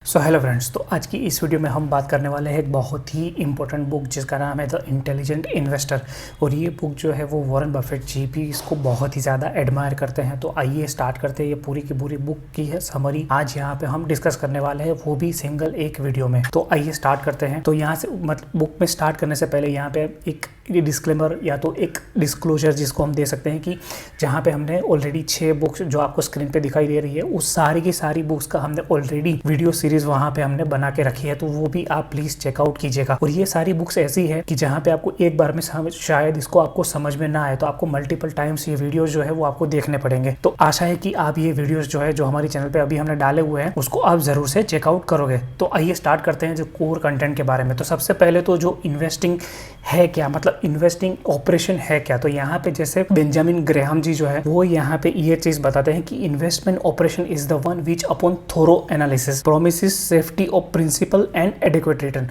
So hello friends, तो आज की इस वीडियो में हम बात करने वाले हैं एक बहुत ही इंपॉर्टेंट बुक जिसका नाम है द इंटेलिजेंट इन्वेस्टर। और ये बुक जो है वो वॉरेन बफेट जी भी इसको बहुत ही ज़्यादा एडमायर करते हैं। तो आइए स्टार्ट करते हैं। ये पूरी की पूरी बुक की है समरी आज यहाँ पे हम डिस्कस करने वाले हैं, वो भी सिंगल एक वीडियो में। तो आइए स्टार्ट करते हैं। तो यहाँ से मतलब बुक में स्टार्ट करने से पहले यहाँ पे एक डिस्क्लेमर या तो एक डिस्क्लोजर जिसको हम दे सकते हैं कि जहाँ पे हमने ऑलरेडी 6 बुक्स जो आपको स्क्रीन पे दिखाई दे रही है उस सारी की सारी बुक्स का हमने ऑलरेडी वीडियो सीरीज वहाँ पे हमने बना के रखी है, तो वो भी आप प्लीज चेकआउट कीजिएगा। और ये सारी बुक्स ऐसी है कि जहाँ पे आपको एक बार में शायद इसको आपको समझ में ना आए, तो आपको मल्टीपल टाइम्स ये वीडियोस जो है वो आपको देखने पड़ेंगे। तो आशा है कि आप ये वीडियोस जो है जो हमारे चैनल पे अभी हमने डाले हुए हैं उसको आप जरूर से चेकआउट करोगे। तो आइए स्टार्ट करते हैं जो कोर कंटेंट के बारे में। तो सबसे पहले तो जो इन्वेस्टिंग है क्या, मतलब इन्वेस्टिंग ऑपरेशन है क्या। तो यहाँ पे जैसे बेंजामिन ग्रेहाम जी जो है वो यहाँ पे ये चीज बताते हैं कि investment operation is the one which upon thorough analysis promises safety of principal and adequate return.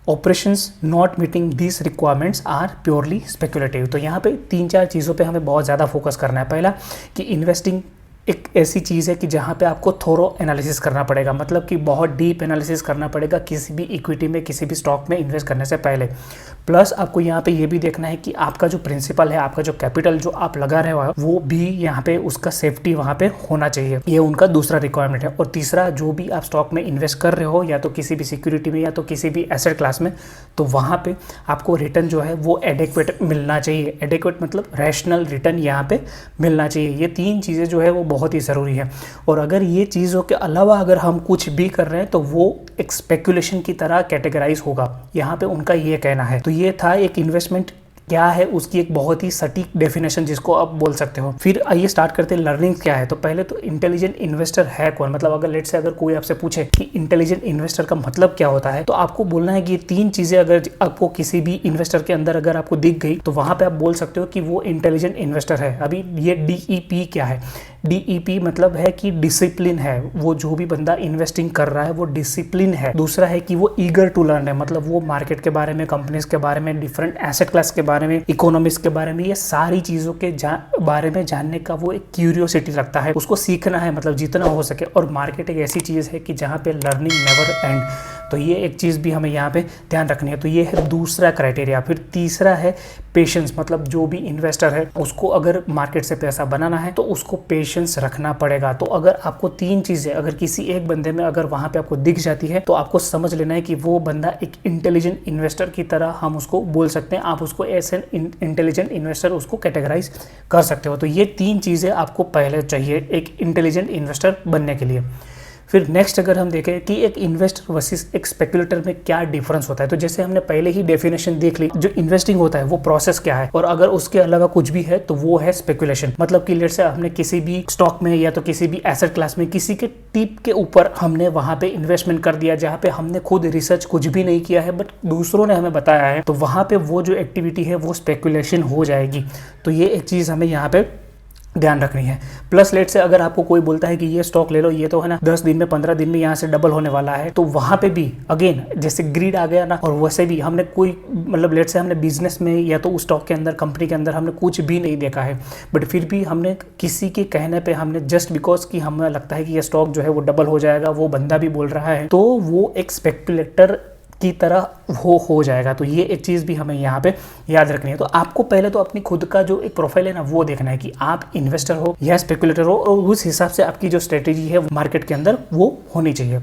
Operations not meeting this requirements are purely speculative. तो यहाँ पे 3-4 चीज़ों पे हमें बहुत ज़्यादा फोकस करना है। पहला कि इन्वेस्टिंग एक ऐसी चीज़ है कि जहाँ पे आपको थोरो एनालिसिस करना पड़ेगा, मतलब कि बहुत डीप एनालिसिस करना पड़ेगा किसी भी इक्विटी में किसी भी स्टॉक में इन्वेस्ट करने से पहले। प्लस आपको यहाँ पे ये भी देखना है कि आपका जो प्रिंसिपल है, आपका जो कैपिटल जो आप लगा रहे हो वो भी यहाँ पे उसका सेफ्टी वहाँ पे होना चाहिए। ये उनका दूसरा रिक्वायरमेंट है। और तीसरा, जो भी आप स्टॉक में इन्वेस्ट कर रहे हो या तो किसी भी सिक्योरिटी में या तो किसी भी एसेट क्लास में, तो वहाँ पे आपको रिटर्न जो है वो एडेक्वेट मिलना चाहिए। एडेक्वेट मतलब रैशनल रिटर्न यहाँ पे मिलना चाहिए। ये 3 चीज़ें जो है वो बहुत ही ज़रूरी है। और अगर ये चीज़ों के अलावा अगर हम कुछ भी कर रहे हैं तो वो एक स्पेकुलेशन की तरह कैटेगराइज होगा, यहाँ पे उनका ये कहना है। तो ये था एक इन्वेस्टमेंट क्या है उसकी एक बहुत ही सटीक डेफिनेशन जिसको आप बोल सकते हो। फिर आइए स्टार्ट करते हैं लर्निंग क्या है। तो पहले तो इंटेलिजेंट इन्वेस्टर है कौन, मतलब अगर लेट से अगर कोई आपसे पूछे कि इंटेलिजेंट इन्वेस्टर का मतलब क्या होता है, तो आपको बोलना है कि ये 3 चीजें अगर आपको किसी भी इन्वेस्टर के अंदर अगर आपको दिख गई तो वहां पे आप बोल सकते हो कि वो इंटेलिजेंट इन्वेस्टर है। अभी ये DEP क्या है, DEP मतलब है कि डिसिप्लिन है, वो जो भी बंदा इन्वेस्टिंग कर रहा है वो डिसिप्लिन है। दूसरा है कि वो ईगर टू लर्न है, मतलब वो मार्केट के बारे में, कंपनीज के बारे में, डिफरेंट एसेट क्लास के बारे में, इकोनॉमिक्स के बारे में, ये सारी चीजों के बारे में जानने का वो एक क्यूरियोसिटी रखता है, उसको सीखना है मतलब जितना हो सके। और मार्केट एक ऐसी चीज है कि जहाँ पे लर्निंग नेवर एंड, तो ये एक चीज़ भी हमें यहाँ पे ध्यान रखनी है। तो ये है दूसरा क्राइटेरिया। फिर तीसरा है पेशेंस, मतलब जो भी इन्वेस्टर है उसको अगर मार्केट से पैसा बनाना है तो उसको पेशेंस रखना पड़ेगा। तो अगर आपको 3 चीज़ें अगर किसी एक बंदे में अगर वहाँ पे आपको दिख जाती है तो आपको समझ लेना है कि वो बंदा एक इंटेलिजेंट इन्वेस्टर की तरह हम उसको बोल सकते हैं। आप उसको एज एन इंटेलिजेंट इन्वेस्टर उसको कैटेगराइज कर सकते हो। तो ये 3 चीज़ें आपको पहले चाहिए एक इंटेलिजेंट इन्वेस्टर बनने के लिए। फिर नेक्स्ट अगर हम देखें कि एक इन्वेस्टर वर्सेस एक स्पेकुलेटर में क्या डिफरेंस होता है, तो जैसे हमने पहले ही डेफिनेशन देख ली, जो इन्वेस्टिंग होता है वो प्रोसेस क्या है, और अगर उसके अलावा कुछ भी है तो वो है स्पेकुलेशन। मतलब कि लेट से हमने किसी भी स्टॉक में या तो किसी भी एसेट क्लास में किसी के टिप के ऊपर हमने वहां पे इन्वेस्टमेंट कर दिया, जहां पे हमने खुद रिसर्च कुछ भी नहीं किया है बट दूसरों ने हमें बताया है, तो वहां पे वो जो एक्टिविटी है वो स्पेकुलेशन हो जाएगी। तो ये एक चीज हमें यहाँ पे ध्यान रखनी है। प्लस लेट से अगर आपको कोई बोलता है कि ये स्टॉक ले लो, ये तो है ना 10 दिन में 15 दिन में यहाँ से डबल होने वाला है, तो वहां पे भी अगेन जैसे ग्रीड आ गया ना, और वैसे भी हमने कोई मतलब लेट से हमने बिजनेस में या तो उस स्टॉक के अंदर कंपनी के अंदर हमने कुछ भी नहीं देखा है, बट फिर भी हमने किसी के कहने पे हमने जस्ट बिकॉज कि हमें लगता है कि ये स्टॉक जो है वो डबल हो जाएगा, वो बंदा भी बोल रहा है, तो वो एक स्पेकुलेटर की तरह वो हो जाएगा। तो ये एक चीज़ भी हमें यहाँ पे याद रखनी है। तो आपको पहले तो अपनी खुद का जो एक प्रोफाइल है ना वो देखना है कि आप इन्वेस्टर हो या स्पेकुलेटर हो, और उस हिसाब से आपकी जो स्ट्रेटेजी है मार्केट के अंदर वो होनी चाहिए।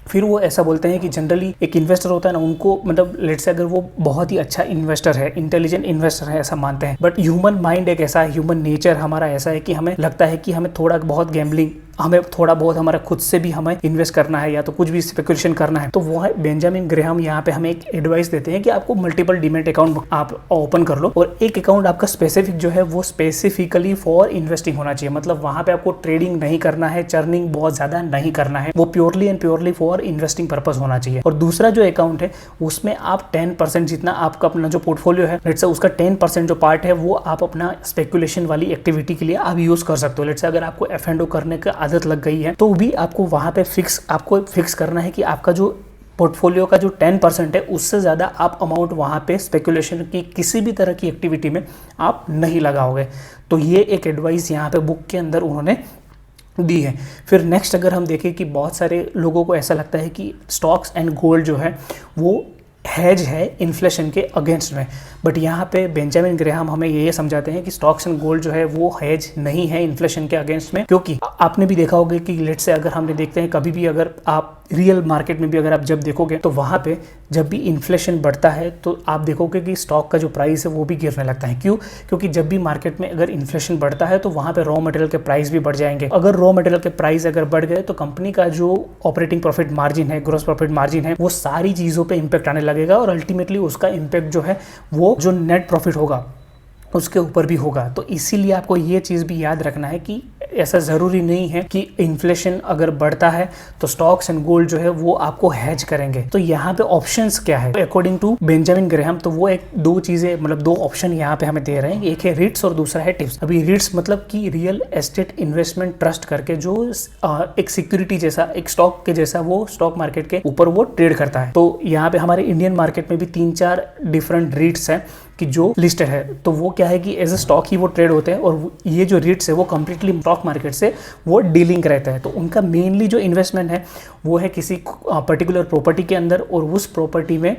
फिर वो ऐसा बोलते हैं कि जनरली एक इन्वेस्टर होता है ना, उनको मतलब लेट से अगर वो बहुत ही अच्छा इन्वेस्टर है, इंटेलिजेंट इन्वेस्टर है ऐसा मानते हैं, बट ह्यूमन माइंड एक ऐसा है, ह्यूमन नेचर हमारा ऐसा है कि हमें लगता है कि हमें थोड़ा बहुत गैम्बलिंग, हमें थोड़ा बहुत हमारा खुद से भी हमें इन्वेस्ट करना है या तो कुछ भी स्पेकुलेशन करना है। तो वो है बेंजामिन ग्रेहाम यहाँ पे हमें एक एडवाइस देते हैं कि आपको मल्टीपल डीमैट अकाउंट आप ओपन कर लो, और एक अकाउंट आपका स्पेसिफिक जो है वो स्पेसिफिकली फॉर इन्वेस्टिंग होना चाहिए। मतलब वहां पे आपको ट्रेडिंग नहीं करना है, चर्निंग बहुत ज्यादा नहीं करना है, वो purely and purely for investing purpose होना चाहिए। और दूसरा जो अकाउंट है उसमें आप 10% जितना आपका अपना जो पोर्टफोलियो है, लेट्स से उसका 10% जो पार्ट है वो आप अपना स्पेकुलेशन वाली एक्टिविटी के लिए आप यूज कर सकते हो। लेट्स से अगर आपको F&O करने का आदत लग गई है तो भी आपको वहां पे आपको फिक्स करना है कि आपका जो पोर्टफोलियो का जो 10% है उससे ज़्यादा आप अमाउंट वहाँ पे स्पेकुलेशन की किसी भी तरह की एक्टिविटी में आप नहीं लगाओगे। तो ये एक एडवाइस यहाँ पे बुक के अंदर उन्होंने दी है। फिर नेक्स्ट अगर हम देखें कि बहुत सारे लोगों को ऐसा लगता है कि स्टॉक्स एंड गोल्ड जो है वो हेज है इन्फ्लेशन के अगेंस्ट में, बट यहाँ पे बेंजामिन ग्रेहाम हमें ये समझाते हैं कि स्टॉक्स एंड गोल्ड जो है वो हेज नहीं है इन्फ्लेशन के अगेंस्ट में, क्योंकि आपने भी देखा होगा कि लेट से अगर हमने देखते हैं कभी भी अगर आप रियल मार्केट में भी अगर आप जब देखोगे तो वहाँ पे जब भी इन्फ्लेशन बढ़ता है तो आप देखोगे कि स्टॉक का जो प्राइस है वो भी गिरने लगता है। क्यों? क्योंकि जब भी मार्केट में अगर इन्फ्लेशन बढ़ता है तो वहाँ पे रॉ मटेरियल के प्राइस भी बढ़ जाएंगे। अगर रॉ मटेरियल के प्राइस अगर बढ़ गए तो कंपनी का जो ऑपरेटिंग प्रॉफिट मार्जिन है, ग्रॉस प्रॉफिट मार्जिन है, वो सारी चीज़ों पर इम्पैक्ट आने लगेगा और अल्टीमेटली उसका इम्पैक्ट जो है वो जो नेट प्रॉफिट होगा उसके ऊपर भी होगा। तो इसीलिए आपको ये चीज़ भी याद रखना है कि ऐसा ज़रूरी नहीं है कि इन्फ्लेशन अगर बढ़ता है तो स्टॉक्स एंड गोल्ड जो है वो आपको हेज करेंगे। तो यहाँ पे ऑप्शंस क्या है अकॉर्डिंग टू बेंजामिन ग्रेहाम, तो वो एक दो चीज़ें मतलब दो ऑप्शन यहाँ पे हमें दे रहे हैं, एक है रिट्स और दूसरा है टिप्स। अभी रिट्स मतलब कि रियल एस्टेट इन्वेस्टमेंट ट्रस्ट करके जो एक सिक्योरिटी जैसा, एक स्टॉक के जैसा वो स्टॉक मार्केट के ऊपर वो ट्रेड करता है। तो यहाँ पे हमारे इंडियन मार्केट में भी 3-4 डिफरेंट रिट्स हैं कि जो लिस्टेड है। तो वो क्या है कि एज अ स्टॉक ही वो ट्रेड होते हैं और ये जो रिट्स है वो कम्प्लीटली स्टॉक मार्केट से वो डीलिंग रहता है। तो उनका मेनली जो इन्वेस्टमेंट है वो है किसी पर्टिकुलर प्रॉपर्टी के अंदर, और उस प्रॉपर्टी में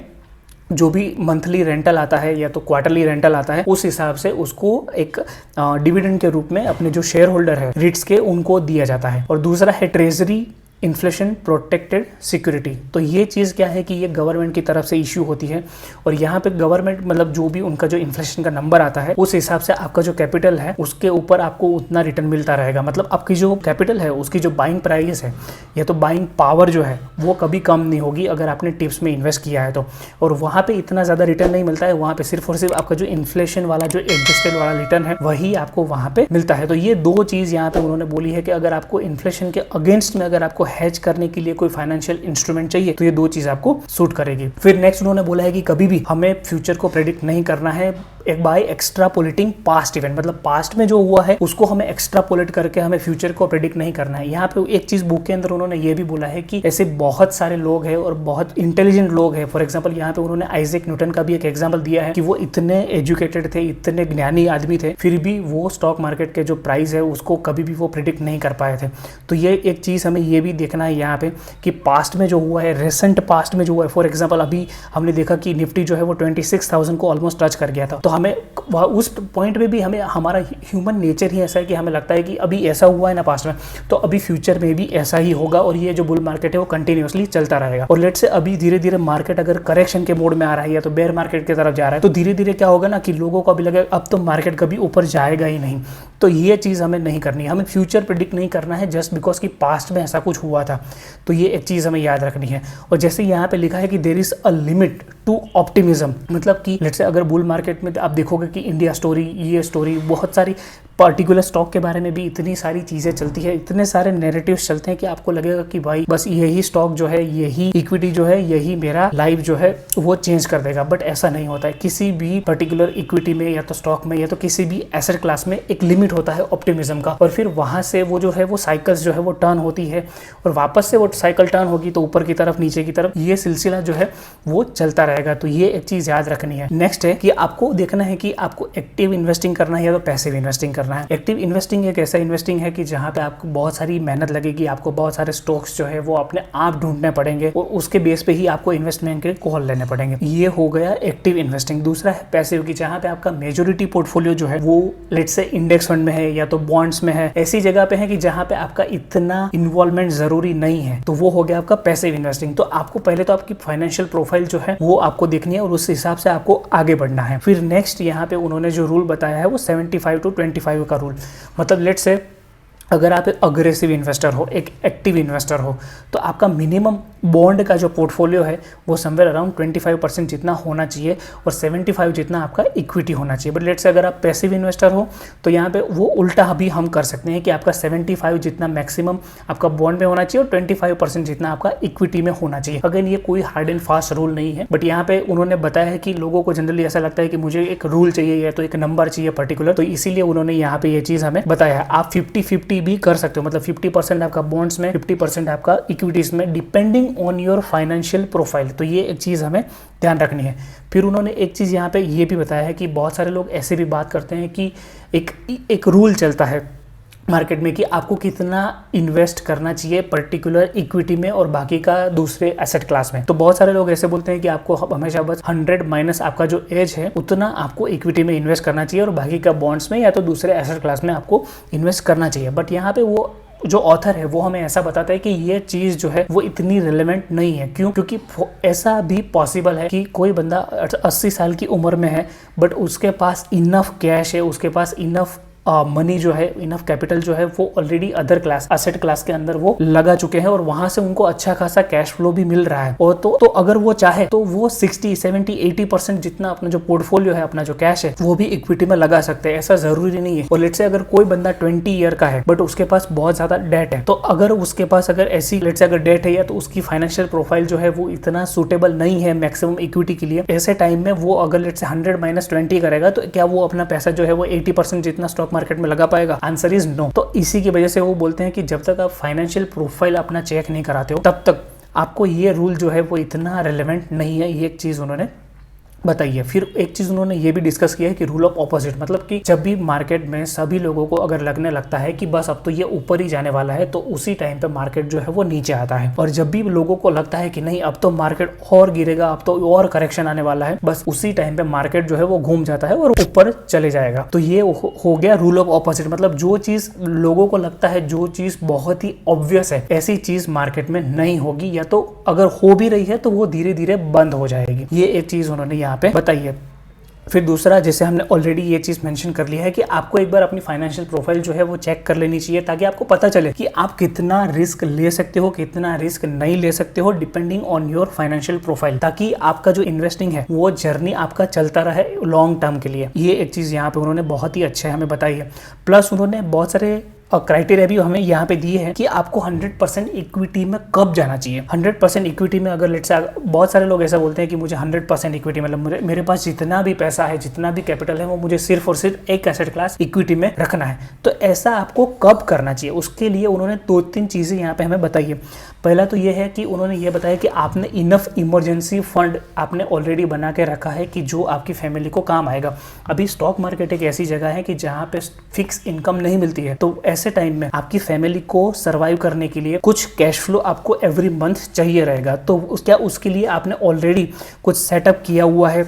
जो भी मंथली रेंटल आता है या तो क्वार्टरली रेंटल आता है उस हिसाब से उसको एक डिविडेंड के रूप में अपने जो शेयर होल्डर है रिट्स के उनको दिया जाता है। और दूसरा है ट्रेजरी इन्फ्लेशन प्रोटेक्टेड सिक्योरिटी। तो ये चीज़ क्या है कि ये गवर्नमेंट की तरफ से इश्यू होती है और यहाँ पे गवर्नमेंट मतलब जो भी उनका जो इन्फ्लेशन का नंबर आता है उस हिसाब से आपका जो कैपिटल है उसके ऊपर आपको उतना रिटर्न मिलता रहेगा। मतलब आपकी जो कैपिटल है उसकी जो बाइंग प्राइस है या तो बाइंग पावर जो है वो कभी कम नहीं होगी अगर आपने टिप्स में इन्वेस्ट किया है तो। और वहाँ पर इतना ज़्यादा रिटर्न नहीं मिलता है, वहाँ पर सिर्फ और सिर्फ आपका जो इन्फ्लेशन वाला जो एडजस्टेड वाला रिटर्न है वही आपको वहाँ पर मिलता है। तो ये दो चीज़ यहाँ पर उन्होंने बोली है कि अगर आपको इन्फ्लेशन के अगेंस्ट में अगर आपको हेज करने के लिए कोई फाइनेंशियल इंस्ट्रूमेंट चाहिए तो ये दो चीज आपको सूट करेगी। फिर नेक्स्ट उन्होंने बोला है कि कभी भी हमें फ्यूचर को प्रेडिक्ट नहीं करना है एक बाय एक्स्ट्रापोलेटिंग पास्ट इवेंट, मतलब पास्ट में जो हुआ है उसको हमें एक्स्ट्रापोलेट करके हमें फ्यूचर को प्रेडिक्ट नहीं करना है। यहाँ पे एक चीज बुक के अंदर उन्होंने ये भी बोला है कि ऐसे बहुत सारे लोग हैं और बहुत इंटेलिजेंट लोग हैं। फॉर एग्जांपल यहाँ पे उन्होंने आइजैक न्यूटन का भी एक एग्जांपल दिया है कि वो इतने एजुकेटेड थे, इतने ज्ञानी आदमी थे, फिर भी वो स्टॉक मार्केट के जो प्राइस है उसको कभी भी वो प्रिडिक्ट नहीं कर पाए थे। तो ये एक चीज हमें ये भी देखना है यहाँ पे कि पास्ट में जो हुआ है, रिसेंट पास्ट में जो हुआ है, फॉर एग्जांपल अभी हमने देखा कि निफ्टी जो है वो 26,000 को ऑलमोस्ट टच कर गया था। तो हमें उस पॉइंट पे भी हमें हमारा ह्यूमन नेचर ही ऐसा है कि हमें लगता है कि अभी ऐसा हुआ है ना पास्ट में तो अभी फ्यूचर में भी ऐसा ही होगा और ये जो बुल मार्केट है वो कंटिन्यूअसली चलता रहेगा। और लेट से अभी धीरे धीरे मार्केट अगर करेक्शन के मोड में आ रहा है या तो बेयर मार्केट की तरफ जा रहा है तो धीरे धीरे क्या होगा ना कि लोगों को अभी लगेगा अब तो मार्केट कभी ऊपर जाएगा ही नहीं। तो ये चीज़ हमें नहीं करनी है, हमें फ्यूचर प्रिडिक्ट नहीं करना है जस्ट बिकॉज कि पास्ट में ऐसा कुछ हुआ था। तो ये एक चीज़ हमें याद रखनी है। और जैसे यहाँ पे लिखा है कि there is a limit to optimism, मतलब कि लेट्स से अगर बुल मार्केट में आप देखोगे कि इंडिया स्टोरी, ये स्टोरी, बहुत सारी पर्टिकुलर स्टॉक के बारे में भी इतनी सारी चीज़ें चलती है, इतने सारे नैरेटिव्स चलते हैं कि आपको लगेगा कि भाई बस यही स्टॉक जो है, यही इक्विटी जो है, यही मेरा लाइफ जो है वो चेंज कर देगा। बट ऐसा नहीं होता है। किसी भी पर्टिकुलर इक्विटी में या तो स्टॉक में या तो किसी भी एसेट क्लास में एक लिमिट होता है ऑप्टिमिज्म का, और फिर वहाँ से वो जो है वो साइकिल्स जो है वो टर्न होती है और वापस से वो साइकिल टर्न होगी तो ऊपर की तरफ नीचे की तरफ ये सिलसिला जो है वो चलता रहेगा। तो ये एक चीज़ याद रखनी है। नेक्स्ट है कि आपको देखना है कि आपको एक्टिव इन्वेस्टिंग करना है या तो पैसिव इन्वेस्टिंग करना है। एक्टिव इन्वेस्टिंग एक ऐसा इन्वेस्टिंग है कि जहाँ पे आपको बहुत सारी मेहनत लगेगी, आपको बहुत सारे स्टॉक्स जो है वो अपने आप ढूंढने पड़ेंगे और उसके बेस पे ही आपको इन्वेस्टमेंट के कॉल लेने पड़ेंगे। ये हो गया एक्टिव इन्वेस्टिंग। दूसरा है पैसिव की, जहाँ पे आपका मेजोरिटी पोर्टफोलियो जो है वो लेट्स से इंडेक्स फंड में है या तो बॉन्ड्स में है, ऐसी जगह पे है कि जहाँ पे आपका इतना इन्वॉल्वमेंट जरूरी नहीं है। तो वो हो गया आपका पैसिव इन्वेस्टिंग। तो आपको पहले तो आपकी फाइनेंशियल प्रोफाइल जो है वो आपको देखनी है और उस हिसाब से आपको आगे बढ़ना है। फिर नेक्स्ट यहाँ पे उन्होंने जो रूल बताया है वो 75-25 का रूल, मतलब लेट्स से अगर आप एक अग्रेसिव इन्वेस्टर हो, एक एक्टिव इन्वेस्टर हो, तो आपका मिनिमम बॉन्ड का जो पोर्टफोलियो है वो समवेयर अराउंड 25% जितना होना चाहिए और 75 जितना आपका इक्विटी होना चाहिए। बट लेट्स से अगर आप पैसिव इन्वेस्टर हो तो यहाँ पे वो उल्टा भी हम कर सकते हैं कि आपका 75 जितना मैक्सिमम आपका बॉन्ड में होना चाहिए और 25% जितना आपका इक्विटी में होना चाहिए। अगेन ये कोई हार्ड एंड फास्ट रूल नहीं है, बट यहाँ पे उन्होंने बताया है कि लोगों को जनरली ऐसा लगता है कि मुझे एक रूल चाहिए या तो एक नंबर चाहिए पर्टिकुलर, तो इसीलिए उन्होंने यहाँ पे ये चीज़ हमें बताया है। आप 50-50 भी कर सकते हो, मतलब 50% आपका बॉन्ड्स में, 50% आपका इक्विटीज में, depending on your financial profile. तो ये एक चीज़ हमें ध्यान रखनी है। फिर उन्होंने एक चीज़ यहाँ पे ये भी बताया है कि बहुत सारे लोग ऐसे भी बात करते हैं कि एक रूल चलता है मार्केट में कि आपको कितना इन्वेस्ट करना चाहिए पर्टिकुलर इक्विटी में और बाकी का दूसरे एसेट क्लास में। तो बहुत सारे लोग ऐसे बोलते हैं कि आपको हमेशा बस 100 माइनस आपका जो एज है उतना आपको इक्विटी में इन्वेस्ट करना चाहिए और बाकी का बॉन्ड्स में या तो दूसरे एसेट क्लास में आपको इन्वेस्ट करना चाहिए। बट यहाँ पे वो जो ऑथर है वो हमें ऐसा बताता है कि ये चीज़ जो है वो इतनी रिलेवेंट नहीं है। क्यों? क्योंकि ऐसा भी पॉसिबल है कि कोई बंदा 80 साल की उम्र में है बट उसके पास इनफ कैश है, उसके पास इनफ मनी जो है, इनफ कैपिटल जो है वो already other class asset class के अंदर वो लगा चुके हैं और वहां से उनको अच्छा खासा कैश फ्लो भी मिल रहा है। और तो अगर वो चाहे तो वो 60, 70, 80% जितना अपना जो पोर्टफोलियो है, अपना जो कैश है वो भी इक्विटी में लगा सकते हैं। ऐसा जरूरी नहीं है। और लेट्स से अगर कोई बंदा 20 ईयर का है बट उसके पास बहुत ज्यादा डेट है, तो अगर उसके पास अगर ऐसी लेट्स से अगर डेट है या तो उसकी फाइनेंशियल प्रोफाइल जो है वो इतना सुटेबल नहीं है मैक्सिमम इक्विटी के लिए, ऐसे टाइम में वो अगर लेट्स से 100 माइनस 20 करेगा तो क्या वो अपना पैसा जो है वो 80% जितना स्टॉक मार्केट में लगा पाएगा? Answer is no. तो इसी की वजह से वो बोलते हैं कि जब तक आप फाइनेंशियल प्रोफाइल अपना चेक नहीं कराते हो तब तक आपको ये रूल जो है वो इतना रेलेवेंट नहीं है। ये एक चीज उन्होंने बताइए। फिर एक चीज उन्होंने ये भी डिस्कस किया है कि रूल ऑफ ऑपोजिट, मतलब कि जब भी मार्केट में सभी लोगों को अगर लगने लगता है कि बस अब तो ये ऊपर ही जाने वाला है तो उसी टाइम पे मार्केट जो है वो नीचे आता है। और जब भी लोगों को लगता है कि नहीं अब तो मार्केट और गिरेगा, अब तो और करेक्शन आने वाला है, बस उसी टाइम पे मार्केट जो है वो घूम जाता है और ऊपर चले जाएगा। तो ये हो गया रूल ऑफ ऑपोजिट। मतलब जो चीज लोगों को लगता है, जो चीज बहुत ही ऑब्वियस है, ऐसी चीज मार्केट में नहीं होगी, या तो अगर हो भी रही है तो वो धीरे धीरे बंद हो जाएगी। ये एक चीज उन्होंने यहाँ पे बताइए। फिर दूसरा, जैसे हमने ऑलरेडी ये चीज़ मेंशन कर लिया है कि आपको एक बार अपनी फाइनेंशियल प्रोफाइल जो है वो चेक कर लेनी चाहिए ताकि आपको पता चले कि आप कितना रिस्क ले सकते हो, कितना रिस्क नहीं ले सकते हो depending on your financial profile, ताकि आपका जो इन्वेस्टिंग है वो जर्नी आपका चलता रहे लॉन्ग टर्म के लिए। ये एक चीज़ यहाँ पे उन्होंने बहुत ही अच्छा हमें बताई है। प्लस उन्होंने बहुत सारे और क्राइटेरिया भी हमें यहाँ पे दिए हैं कि आपको 100% इक्विटी में कब जाना चाहिए। 100% इक्विटी में अगर लेट्स से बहुत सारे लोग ऐसा बोलते हैं कि मुझे 100% इक्विटी, मतलब मेरे पास जितना भी पैसा है, जितना भी कैपिटल है, वो मुझे सिर्फ और सिर्फ एक एसेट क्लास इक्विटी में रखना है। तो ऐसा आपको कब करना चाहिए, उसके लिए उन्होंने 2-3 चीज़ें यहाँ पे हमें बताई है। पहला तो ये है कि उन्होंने ये बताया कि आपने इनफ इमरजेंसी फंड आपने ऑलरेडी बना के रखा है कि जो आपकी फैमिली को काम आएगा। अभी स्टॉक मार्केट एक ऐसी जगह है कि जहाँ पे फिक्स इनकम नहीं मिलती है, तो ऐसे टाइम में आपकी फैमिली को सरवाइव करने के लिए कुछ कैश फ्लो आपको एवरी मंथ चाहिए रहेगा। तो क्या उसके लिए आपने ऑलरेडी कुछ सेटअप किया हुआ है?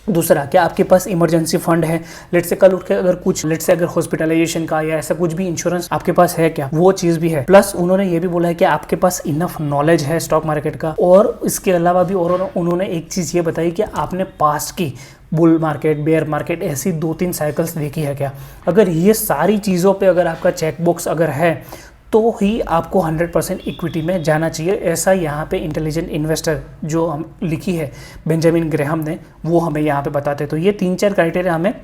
दूसरा, क्या आपके पास इमरजेंसी फंड है? लेट्स से कल उठ के अगर कुछ लेट्स से अगर हॉस्पिटलाइजेशन का या ऐसा कुछ भी इंश्योरेंस आपके पास है क्या, वो चीज़ भी है। प्लस उन्होंने ये भी बोला है कि आपके पास इनफ नॉलेज है स्टॉक मार्केट का। और इसके अलावा भी और उन्होंने एक चीज़ ये बताई कि आपने पास्ट की बुल मार्केट, बेयर मार्केट, ऐसी 2-3 साइकिल्स देखी है क्या। अगर ये सारी चीज़ों पे अगर आपका चेकबॉक्स अगर है तो ही आपको 100% इक्विटी में जाना चाहिए। ऐसा यहाँ पे इंटेलिजेंट इन्वेस्टर जो हम लिखी है बेंजामिन ग्रेहम ने, वो हमें यहाँ पे बताते हैं। तो ये 3-4 क्राइटेरिया हमें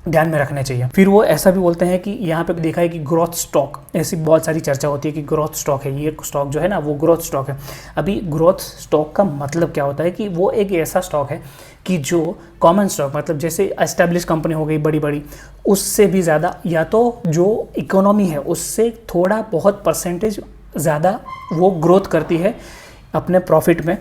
ध्यान में रखने चाहिए। फिर वो ऐसा भी बोलते हैं कि यहाँ पे देखा है कि ग्रोथ स्टॉक, ऐसी बहुत सारी चर्चा होती है कि ग्रोथ स्टॉक है, ये स्टॉक जो है ना वो ग्रोथ स्टॉक है। अभी ग्रोथ स्टॉक का मतलब क्या होता है कि वो एक ऐसा स्टॉक है कि जो कॉमन स्टॉक, मतलब जैसे एस्टेब्लिश कंपनी हो गई बड़ी बड़ी, उससे भी ज़्यादा या तो जो इकोनॉमी है उससे थोड़ा बहुत परसेंटेज ज़्यादा वो ग्रोथ करती है अपने प्रॉफिट में,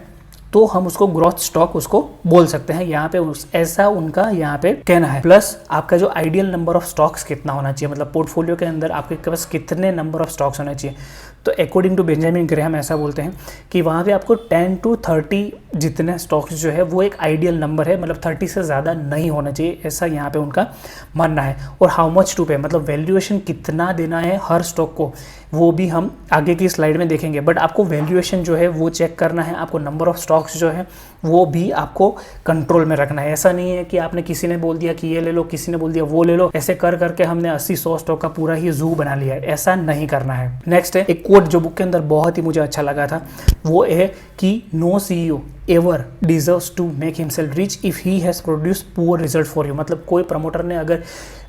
तो हम उसको ग्रोथ स्टॉक उसको बोल सकते हैं। यहाँ पे ऐसा उनका यहाँ पे कहना है। प्लस आपका जो आइडियल नंबर ऑफ स्टॉक्स कितना होना चाहिए, मतलब पोर्टफोलियो के अंदर आपके पास कितने नंबर ऑफ स्टॉक्स होने चाहिए। तो अकॉर्डिंग टू बेंजामिन ग्रेहम ऐसा बोलते हैं कि वहाँ पे आपको 10 to 30 जितने स्टॉक्स जो है वो एक आइडियल नंबर है, मतलब 30 से ज़्यादा नहीं होना चाहिए, ऐसा यहाँ पे उनका मानना है। और हाउ मच टू पे, मतलब वैल्यूएशन कितना देना है हर स्टॉक को, वो भी हम आगे की स्लाइड में देखेंगे। बट आपको वैल्यूएशन जो है वो चेक करना है, आपको नंबर ऑफ स्टॉक्स जो है वो भी आपको कंट्रोल में रखना है। ऐसा नहीं है कि आपने किसी ने बोल दिया कि ये ले लो, किसी ने बोल दिया वो ले लो, ऐसे कर करके हमने 80-100 स्टॉक का पूरा ही जू बना लिया है, ऐसा नहीं करना है। नेक्स्ट है एक कोट जो बुक के अंदर बहुत ही मुझे अच्छा लगा था, वो है कि no CEO ever deserves to make himself rich if he has produce poor result for you. मतलब कोई प्रमोटर ने अगर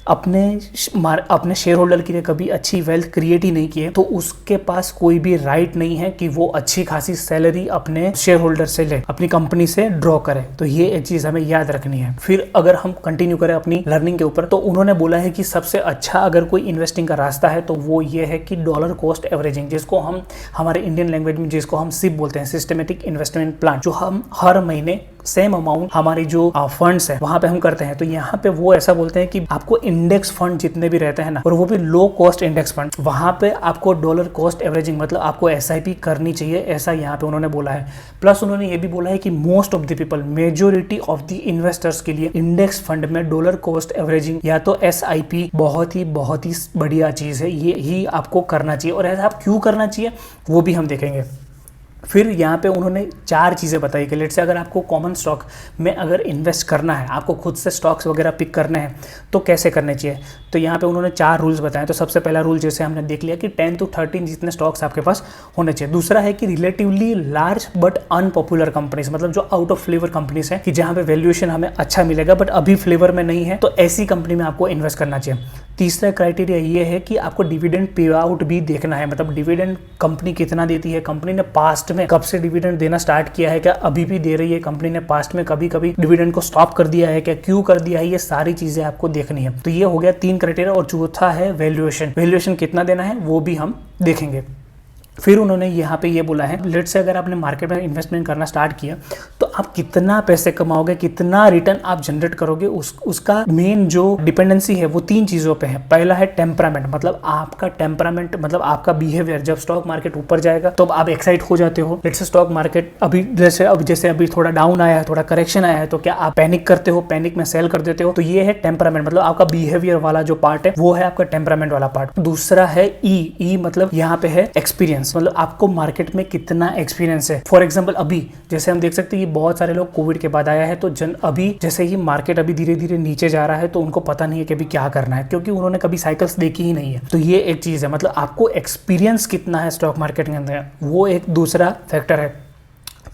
अपने शेयर होल्डर के लिए कभी अच्छी वेल्थ क्रिएट ही नहीं की है तो उसके पास कोई भी राइट नहीं है कि वो अच्छी खासी सैलरी अपने शेयर होल्डर से ले, अपनी कंपनी से ड्रॉ करे। तो ये एक चीज हमें याद रखनी है। फिर अगर हम कंटिन्यू करें अपनी लर्निंग के ऊपर, तो उन्होंने बोला है कि सबसे अच्छा अगर कोई इन्वेस्टिंग का रास्ता है तो वो ये है कि डॉलर कॉस्ट एवरेजिंग, जिसको हम हमारे इंडियन लैंग्वेज में जिसको हम सिप बोलते हैं, सिस्टमेटिक इन्वेस्टमेंट प्लान, जो हम हर महीने सेम अमाउंट हमारी जो फंड्स है वहां पे हम करते हैं। तो यहाँ पे वो ऐसा बोलते हैं कि आपको इंडेक्स फंड जितने भी रहते हैं ना, और वो भी लो कॉस्ट इंडेक्स फंड, वहां पे आपको डॉलर कॉस्ट एवरेजिंग मतलब आपको SIP करनी चाहिए, ऐसा यहाँ पे उन्होंने बोला है। प्लस उन्होंने ये भी बोला है कि most of the people, majority of the investors के लिए इंडेक्स फंड में डॉलर कॉस्ट एवरेजिंग या तो SIP बहुत ही बढ़िया चीज है, ये ही आपको करना चाहिए। और ऐसा आप क्यों करना चाहिए वो भी हम देखेंगे। फिर यहाँ पे उन्होंने 4 चीज़ें बताई कि लेट से अगर आपको कॉमन स्टॉक में अगर इन्वेस्ट करना है, आपको खुद से स्टॉक्स वगैरह पिक करने हैं तो कैसे करने चाहिए। तो यहाँ पे उन्होंने 4 रूल्स बताए। तो सबसे पहला रूल जैसे हमने देख लिया कि 10 to 13 जितने स्टॉक्स आपके पास होने चाहिए। दूसरा है कि relatively large but unpopular companies, मतलब जो आउट ऑफ फ्लेवर कंपनीज है कि जहाँ पे वैल्यूएशन हमें अच्छा मिलेगा बट अभी फ्लेवर में नहीं है, तो ऐसी कंपनी में आपको इन्वेस्ट करना चाहिए। तीसरा क्राइटेरिया ये है कि आपको डिविडेंड पे आउट भी देखना है, मतलब डिविडेंड कंपनी कितना देती है, कंपनी ने पास्ट में कब से डिविडेंड देना स्टार्ट किया है, क्या अभी भी दे रही है, कंपनी ने पास्ट में कभी कभी डिविडेंड को स्टॉप कर दिया है क्या, क्यों कर दिया है, ये सारी चीजें आपको देखनी है। तो ये हो गया 3 क्राइटेरिया। और चौथा है वैल्यूएशन, वैल्यूएशन कितना देना है वो भी हम देखेंगे। फिर उन्होंने यहाँ पे ये बोला है, लेट से अगर आपने मार्केट में इन्वेस्टमेंट करना स्टार्ट किया तो आप कितना पैसे कमाओगे, कितना रिटर्न आप जनरेट करोगे, उसका मेन जो डिपेंडेंसी है वो 3 चीज़ों पे है। पहला है टेम्परामेंट, मतलब आपका टेम्परामेंट, मतलब आपका बिहेवियर। जब स्टॉक मार्केट ऊपर जाएगा तो आप एक्साइट हो जाते हो। लेट से स्टॉक मार्केट अभी जैसे अभी थोड़ा डाउन आया है, थोड़ा करेक्शन आया है, तो क्या आप पैनिक करते हो, पैनिक में सेल कर देते हो। तो ये है टेम्परामेंट, मतलब आपका बिहेवियर वाला जो पार्ट है वो है आपका टेम्परामेंट वाला पार्ट। दूसरा है ई मतलब यहाँ पे है एक्सपीरियंस, मतलब आपको मार्केट में कितना एक्सपीरियंस है। फॉर एग्जांपल अभी जैसे हम देख सकते हैं कि बहुत सारे लोग कोविड के बाद आया है, तो अभी जैसे ही मार्केट अभी धीरे धीरे नीचे जा रहा है तो उनको पता नहीं है कि अभी क्या करना है, क्योंकि उन्होंने कभी साइकिल्स देखी ही नहीं है। तो ये एक चीज है, मतलब आपको एक्सपीरियंस कितना है स्टॉक मार्केट के अंदर, वो एक दूसरा फैक्टर है।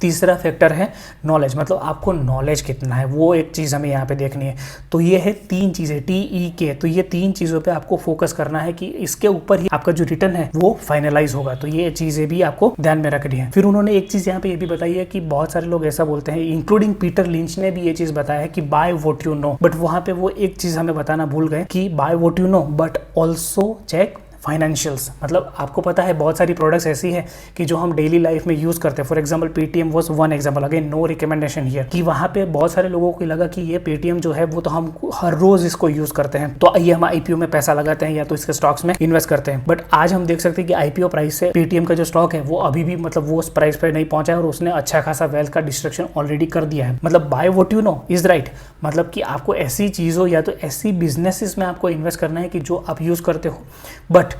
तीसरा फैक्टर है नॉलेज, मतलब आपको नॉलेज कितना है, वो एक चीज़ हमें यहाँ पे देखनी है। तो ये है 3 चीज़ें TEK। तो ये 3 चीज़ों पे आपको फोकस करना है कि इसके ऊपर ही आपका जो रिटर्न है वो फाइनलाइज होगा। तो ये चीज़ें भी आपको ध्यान में रखनी है। फिर उन्होंने एक चीज़ यहाँ पे ये भी बताई है कि बहुत सारे लोग ऐसा बोलते हैं, इंक्लूडिंग पीटर लिंच ने भी ये चीज़ बताया है कि by what you know, but वहाँ पे वो एक चीज़ हमें बताना भूल गए कि by what you know but also check financials. मतलब आपको पता है बहुत सारी प्रोडक्ट्स ऐसी है कि जो हम डेली लाइफ में यूज करते हैं। For example Paytm was one example, again no recommendation here, कि वहाँ पे बहुत सारे लोगों को लगा कि ये पेटीएम जो है वो तो हम हर रोज इसको यूज करते हैं, तो ये हम IPO में पैसा लगाते हैं या तो इसके स्टॉक्स में इन्वेस्ट करते हैं। बट आज हम देख सकते हैं कि IPO प्राइस से पेटीएम का जो स्टॉक है वो अभी भी मतलब वो उस प्राइस पर नहीं पहुंचा है और उसने अच्छा खासा वेल्थ का डिस्ट्रक्शन ऑलरेडी कर दिया है। मतलब bye what you no is right, मतलब कि आपको ऐसी चीज़ों या तो ऐसी बिजनेसेस में आपको इन्वेस्ट करना है कि जो आप यूज करते हो, बट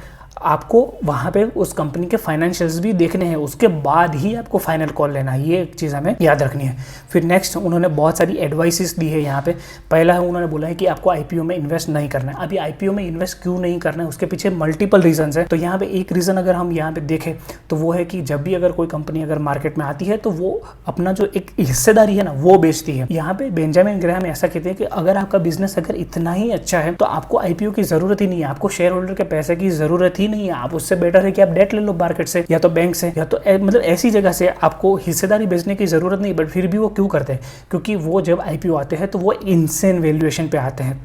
आपको वहाँ पे उस कंपनी के फाइनेंशियल्स भी देखने हैं, उसके बाद ही आपको फाइनल कॉल लेना है। ये एक चीज़ हमें याद रखनी है। फिर नेक्स्ट उन्होंने बहुत सारी एडवाइसेस दी है यहाँ पे। पहला है उन्होंने बोला है कि आपको IPO में इन्वेस्ट नहीं करना है। अभी IPO में इन्वेस्ट क्यों नहीं करना है, उसके पीछे मल्टीपल रीजंस है। तो यहाँ पे एक रीज़न अगर हम यहाँ पे देखें तो वो है कि जब भी अगर कोई कंपनी अगर मार्केट में आती है तो वो अपना जो एक हिस्सेदारी है ना वो बेचती है। यहाँ पे बेंजामिन ग्राहम ऐसा कहते हैं कि अगर आपका बिजनेस अगर इतना ही अच्छा है तो आपको IPO की जरूरत ही नहीं है, आपको शेयर होल्डर के पैसे की जरूरत ही नहीं है। आप उससे बेटर है कि आप डेट ले लो मार्केट से या तो बैंक से या तो मतलब ऐसी जगह से, आपको हिस्सेदारी बेचने की जरूरत नहीं। बट फिर भी वो क्यों करते हैं, क्योंकि वो जब IPO आते हैं तो वो इनसेन वैल्यूएशन पे आते हैं।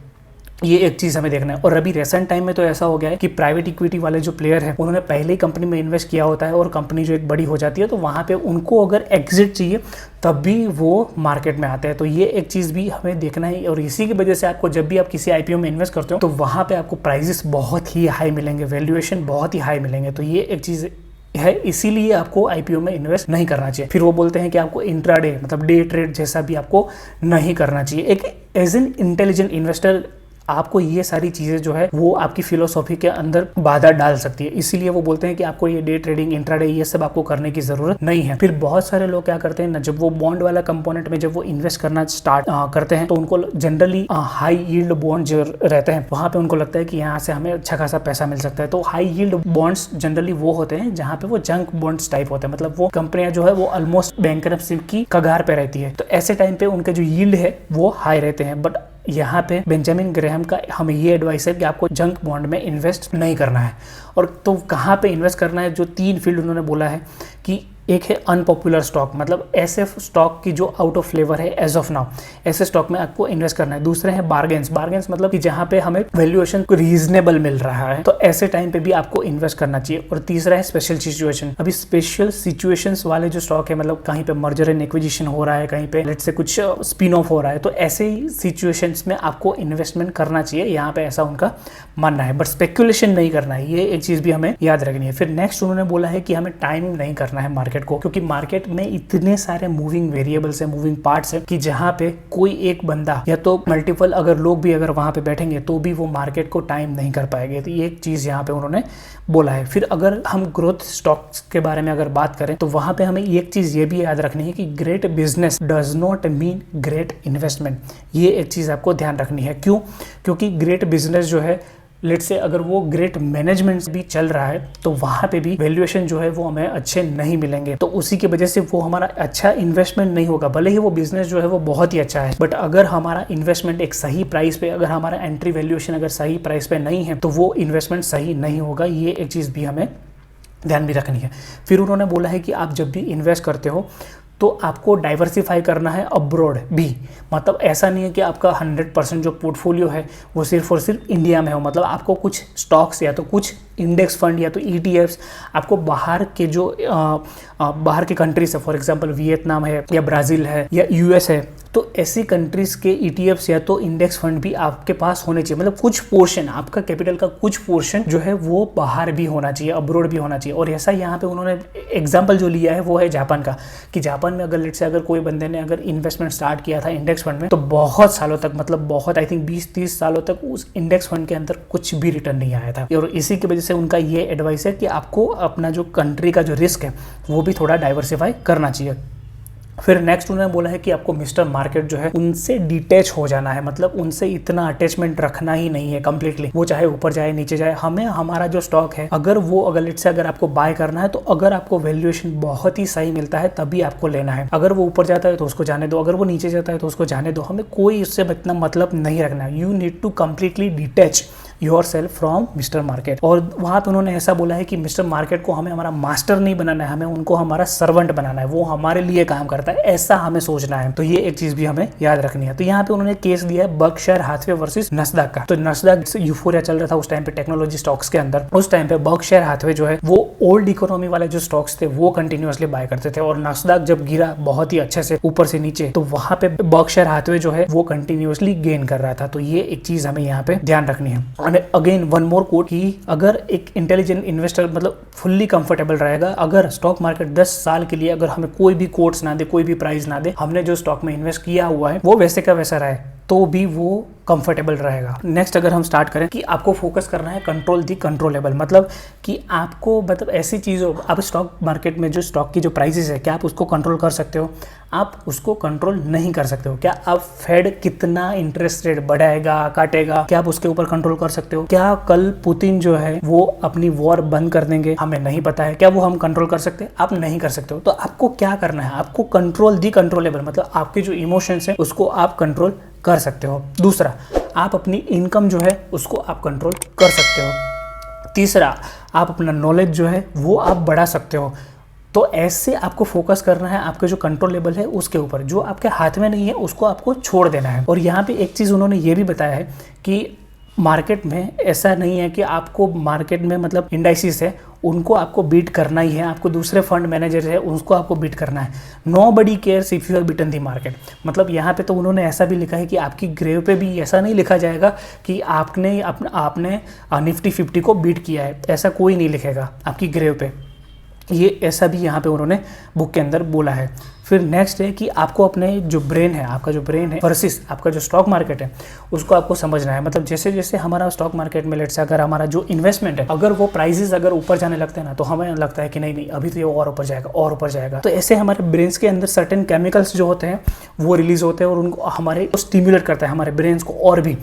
ये एक चीज़ हमें देखना है। और अभी रिसेंट टाइम में तो ऐसा हो गया है कि प्राइवेट इक्विटी वाले जो प्लेयर हैं उन्होंने पहले ही कंपनी में इन्वेस्ट किया होता है और कंपनी जो एक बड़ी हो जाती है तो वहाँ पे उनको अगर एग्जिट चाहिए तब भी वो मार्केट में आते हैं। तो ये एक चीज़ भी हमें देखना है। और इसी की वजह से आपको जब भी आप किसी IPO में इन्वेस्ट करते हो तो वहाँ पे आपको प्राइजेस बहुत ही हाई मिलेंगे, वैल्यूएशन बहुत ही हाई मिलेंगे। तो ये एक चीज़ है, इसीलिए आपको IPO में इन्वेस्ट नहीं करना चाहिए। फिर वो बोलते हैं कि आपको इंट्राडे मतलब डे ट्रेड जैसा भी आपको नहीं करना चाहिए। एक एज एन इंटेलिजेंट इन्वेस्टर आपको ये सारी चीज़ें जो है वो आपकी फिलोसॉफी के अंदर बाधा डाल सकती है, इसीलिए वो बोलते हैं कि आपको ये डे ट्रेडिंग इंट्राडे ये सब आपको करने की ज़रूरत नहीं है। फिर बहुत सारे लोग क्या करते हैं ना, जब वो बॉन्ड वाला कंपोनेंट में जब वो इन्वेस्ट करना स्टार्ट करते हैं तो उनको जनरली हाई यील्ड बॉन्ड जो रहते हैं वहाँ पे उनको लगता है कि यहाँ से हमें अच्छा खासा पैसा मिल सकता है। तो हाई यील्ड बॉन्ड्स जनरली वो होते हैं जहाँ पे वो जंक बॉन्ड्स टाइप होते हैं, मतलब वो कंपनियां जो है वो ऑलमोस्ट बैंकरप्सी की कगार पे रहती है। तो ऐसे टाइम पे उनके जो यील्ड है वो हाई रहते हैं। बट यहाँ पे बेंजामिन ग्राहम का हमें ये एडवाइस है कि आपको जंक बॉन्ड में इन्वेस्ट नहीं करना है। और तो कहाँ पे इन्वेस्ट करना है, जो 3 फील्ड उन्होंने बोला है कि एक है अनपॉपुलर स्टॉक, मतलब ऐसे स्टॉक की जो आउट ऑफ फ्लेवर है एज ऑफ नाउ, ऐसे स्टॉक में आपको इन्वेस्ट करना है। दूसरे है बार्गेन्स, बार्गेन्स मतलब कि जहां पे हमें वैल्यूएशन रीजनेबल मिल रहा है, तो ऐसे टाइम पे भी आपको इन्वेस्ट करना चाहिए। और तीसरा है स्पेशल सिचुएशन। अभी स्पेशल सिचुएशंस वाले जो स्टॉक है, मतलब कहीं पे मर्जर एंड एक्विजिशन हो रहा है, कहीं पे लेट्स से कुछ स्पिन ऑफ हो रहा है, तो ऐसे ही सिचुएशंस में आपको इन्वेस्टमेंट करना चाहिए, यहाँ पे ऐसा उनका मानना है। बट स्पेकुलेशन नहीं करना है, ये एक चीज भी हमें याद रखनी है। फिर नेक्स्ट उन्होंने बोला है कि हमें टाइम नहीं करना है मार्केट को, क्योंकि मार्केट में इतने सारे मूविंग वेरिएबल्स है, मूविंग पार्ट्स है, कि जहां पे कोई एक बंदा या तो मल्टीपल अगर लोग भी अगर वहां पे बैठेंगे तो भी वो मार्केट को टाइम नहीं कर पाएंगे। तो ये एक चीज यहाँ पे उन्होंने बोला है। फिर अगर हम ग्रोथ स्टॉक्स के बारे में अगर बात करें तो वहां पे हमें एक चीज ये भी याद रखनी है कि great business does not mean great investment. ये एक चीज आपको ध्यान रखनी है। क्यों? क्योंकि ग्रेट बिजनेस जो है, लेट्स से अगर वो ग्रेट मैनेजमेंट भी चल रहा है तो वहां पे भी वैल्यूएशन जो है वो हमें अच्छे नहीं मिलेंगे, तो उसी की वजह से वो हमारा अच्छा इन्वेस्टमेंट नहीं होगा। भले ही वो बिजनेस जो है वो बहुत ही अच्छा है, बट अगर हमारा इन्वेस्टमेंट एक सही प्राइस पे, अगर हमारा एंट्री वैल्यूएशन अगर सही प्राइस पे नहीं है तो वो इन्वेस्टमेंट सही नहीं होगा। ये एक चीज़ भी हमें ध्यान भी रखनी है। फिर उन्होंने बोला है कि आप जब भी इन्वेस्ट करते हो तो आपको डाइवर्सिफाई करना है अब्रॉड भी। मतलब ऐसा नहीं है कि आपका 100% जो पोर्टफोलियो है वो सिर्फ और सिर्फ इंडिया में हो। मतलब आपको कुछ स्टॉक्स या तो कुछ इंडेक्स फंड या तो ETFs आपको बाहर के जो बाहर के कंट्रीज है, फॉर एग्जांपल वियतनाम है या ब्राज़ील है या US है, तो ऐसी कंट्रीज के ETFs या तो इंडेक्स फंड भी आपके पास होने चाहिए। मतलब कुछ पोर्शन, आपका कैपिटल का कुछ पोर्शन जो है वो बाहर भी होना चाहिए, अब्रॉड भी होना चाहिए। और ऐसा यहाँ पे उन्होंने एग्जाम्पल जो लिया है वो है जापान का, कि जापान में अगर लेट्स से अगर कोई बंदे ने अगर इन्वेस्टमेंट स्टार्ट किया था इंडेक्स फंड में, तो बहुत सालों तक, मतलब बहुत, आई थिंक 20-30 सालों तक उस इंडेक्स फंड के अंदर कुछ भी रिटर्न नहीं आया था। और इसी की वजह से उनका ये एडवाइस है कि आपको अपना जो कंट्री का जो रिस्क है वो भी थोड़ा डाइवर्सिफाई करना चाहिए। फिर नेक्स्ट उन्होंने बोला है कि आपको मिस्टर मार्केट जो है उनसे डिटैच हो जाना है। मतलब उनसे इतना अटैचमेंट रखना ही नहीं है कंप्लीटली, वो चाहे ऊपर जाए नीचे जाए, हमें हमारा जो स्टॉक है अगर वो अगर लेट्स से अगर आपको बाय करना है तो अगर आपको वैल्यूएशन बहुत ही सही मिलता है तभी आपको लेना है। अगर वो ऊपर जाता है तो उसको जाने दो, अगर वो नीचे जाता है तो उसको जाने दो, हमें कोई उससे इतना मतलब नहीं रखना है। You need to completely detach yourself from mister market. और वहाँ पे उन्होंने ऐसा बोला है कि मिस्टर मार्केट को हमें हमारा मास्टर नहीं बनाना है, हमें उनको हमारा सर्वेंट बनाना है, वो हमारे लिए काम करता है, ऐसा हमें सोचना है। तो ये एक चीज भी हमें याद रखनी है। तो यहाँ पे उन्होंने केस दिया है बर्कशायर हाथवे वर्सेस नस्डैक का। तो नस्डैक से यूफोरिया चल रहा था उस टाइम पे टेक्नोलॉजी स्टॉक्स के अंदर, उस टाइम पे बर्कशायर हाथवे जो है वो ओल्ड इकोनॉमी वाले जो स्टॉक्स थे वो कंटिन्यूअसली बाय करते थे, और नस्डैक जब गिरा बहुत ही अच्छे से ऊपर से नीचे, तो वहां पे बर्कशायर हाथवे जो है वो कंटिन्यूअसली गेन कर रहा था। तो ये एक चीज हमें यहाँ पे ध्यान रखनी है। और अगेन वन मोर कोट कि अगर एक इंटेलिजेंट इन्वेस्टर मतलब फुल्ली कंफर्टेबल रहेगा, अगर स्टॉक मार्केट 10 साल के लिए अगर हमें कोई भी कोट्स ना दे, कोई भी प्राइस ना दे, हमने जो स्टॉक में इन्वेस्ट किया हुआ है वो वैसे का वैसा रहे तो भी वो कंफर्टेबल रहेगा। नेक्स्ट अगर हम स्टार्ट करें कि आपको फोकस करना है कंट्रोल दी कंट्रोलेबल, मतलब कि आपको मतलब ऐसी चीज़ों, आप स्टॉक मार्केट में जो स्टॉक की जो प्राइसेस है क्या आप उसको कंट्रोल कर सकते हो? आप उसको कंट्रोल नहीं कर सकते हो। क्या आप फेड कितना इंटरेस्ट रेट बढ़ाएगा काटेगा, क्या आप उसके ऊपर कंट्रोल कर सकते हो? क्या कल पुतिन जो है वो अपनी वॉर बंद कर देंगे? हमें नहीं पता है। क्या वो हम कंट्रोल कर सकते हैं? आप नहीं कर सकते हो। तो आपको क्या करना है? आपको कंट्रोल दी कंट्रोलेबल, मतलब आपके जो इमोशंस है उसको आप कंट्रोल कर सकते हो। दूसरा, आप अपनी इनकम जो है उसको आप कंट्रोल कर सकते हो। तीसरा, आप अपना नॉलेज जो है वो आप बढ़ा सकते हो। तो ऐसे आपको फोकस करना है आपके जो कंट्रोलेबल है उसके ऊपर, जो आपके हाथ में नहीं है उसको आपको छोड़ देना है। और यहाँ पे एक चीज़ उन्होंने ये भी बताया है कि मार्केट में ऐसा नहीं है कि आपको मार्केट में मतलब इंडाइसिस है उनको आपको बीट करना ही है, आपको दूसरे फंड मैनेजर है उसको आपको बीट करना है। Nobody cares if you are beaten the market. मतलब यहाँ पे तो उन्होंने ऐसा भी लिखा है कि आपकी ग्रेव पे भी ऐसा नहीं लिखा जाएगा कि आपने निफ्टी 50 को बीट किया है, ऐसा कोई नहीं लिखेगा आपकी ग्रेव पे। ये ऐसा भी यहाँ पे उन्होंने बुक के अंदर बोला है। फिर नेक्स्ट है कि आपको अपने जो ब्रेन है, आपका जो ब्रेन है वर्सेस आपका जो स्टॉक मार्केट है उसको आपको समझना है। मतलब जैसे जैसे हमारा स्टॉक मार्केट में लेट्स से अगर हमारा जो इन्वेस्टमेंट है अगर वो प्राइसेस अगर ऊपर जाने लगते हैं ना तो हमें लगता है कि नहीं नहीं अभी तो ये और ऊपर जाएगा और ऊपर जाएगा। तो ऐसे हमारे ब्रेन्स के अंदर सर्टेन केमिकल्स जो होते हैं वो रिलीज होते हैं और उनको हमारे स्टिमुलेट करता है हमारे ब्रेन्स को और भी,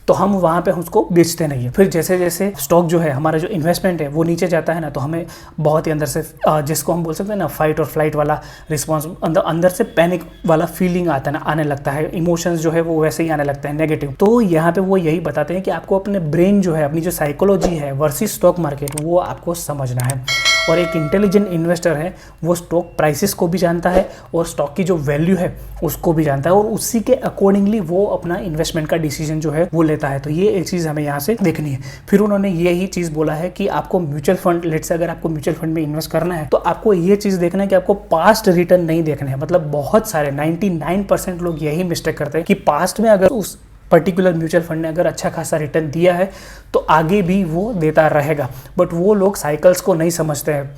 तो हम वहाँ पे उसको बेचते नहीं है। फिर जैसे जैसे स्टॉक जो है हमारा जो इन्वेस्टमेंट है वो नीचे जाता है ना तो हमें बहुत ही अंदर से जिसको हम बोल सकते हैं ना फाइट और फ्लाइट वाला रिस्पॉन्स, अंदर से पैनिक वाला फीलिंग आता है ना, आने लगता है। इमोशंस जो है वो वैसे ही आने लगता है नेगेटिव। तो यहाँ पे वो यही बताते हैं कि आपको अपने ब्रेन जो है अपनी जो साइकोलॉजी है वर्सेस स्टॉक मार्केट वो आपको समझना है। और एक इंटेलिजेंट इन्वेस्टर है वो स्टॉक प्राइसेस को भी जानता है और स्टॉक की जो वैल्यू है उसको भी जानता है और उसी के अकॉर्डिंगली वो अपना इन्वेस्टमेंट का डिसीजन जो है वो लेता है। तो ये एक चीज़ हमें यहाँ से देखनी है। फिर उन्होंने यही चीज़ बोला है कि आपको म्यूचुअल फंड, लेट से अगर आपको म्यूचुअल फंड में इन्वेस्ट करना है तो आपको ये चीज़ देखना है कि आपको पास्ट रिटर्न नहीं देखना है। मतलब बहुत सारे 99% लोग यही मिस्टेक करते हैं कि पास्ट में अगर उस पर्टिकुलर म्यूचुअल फंड ने अगर अच्छा खासा रिटर्न दिया है तो आगे भी वो देता रहेगा, बट वो लोग साइकिल्स को नहीं समझते हैं।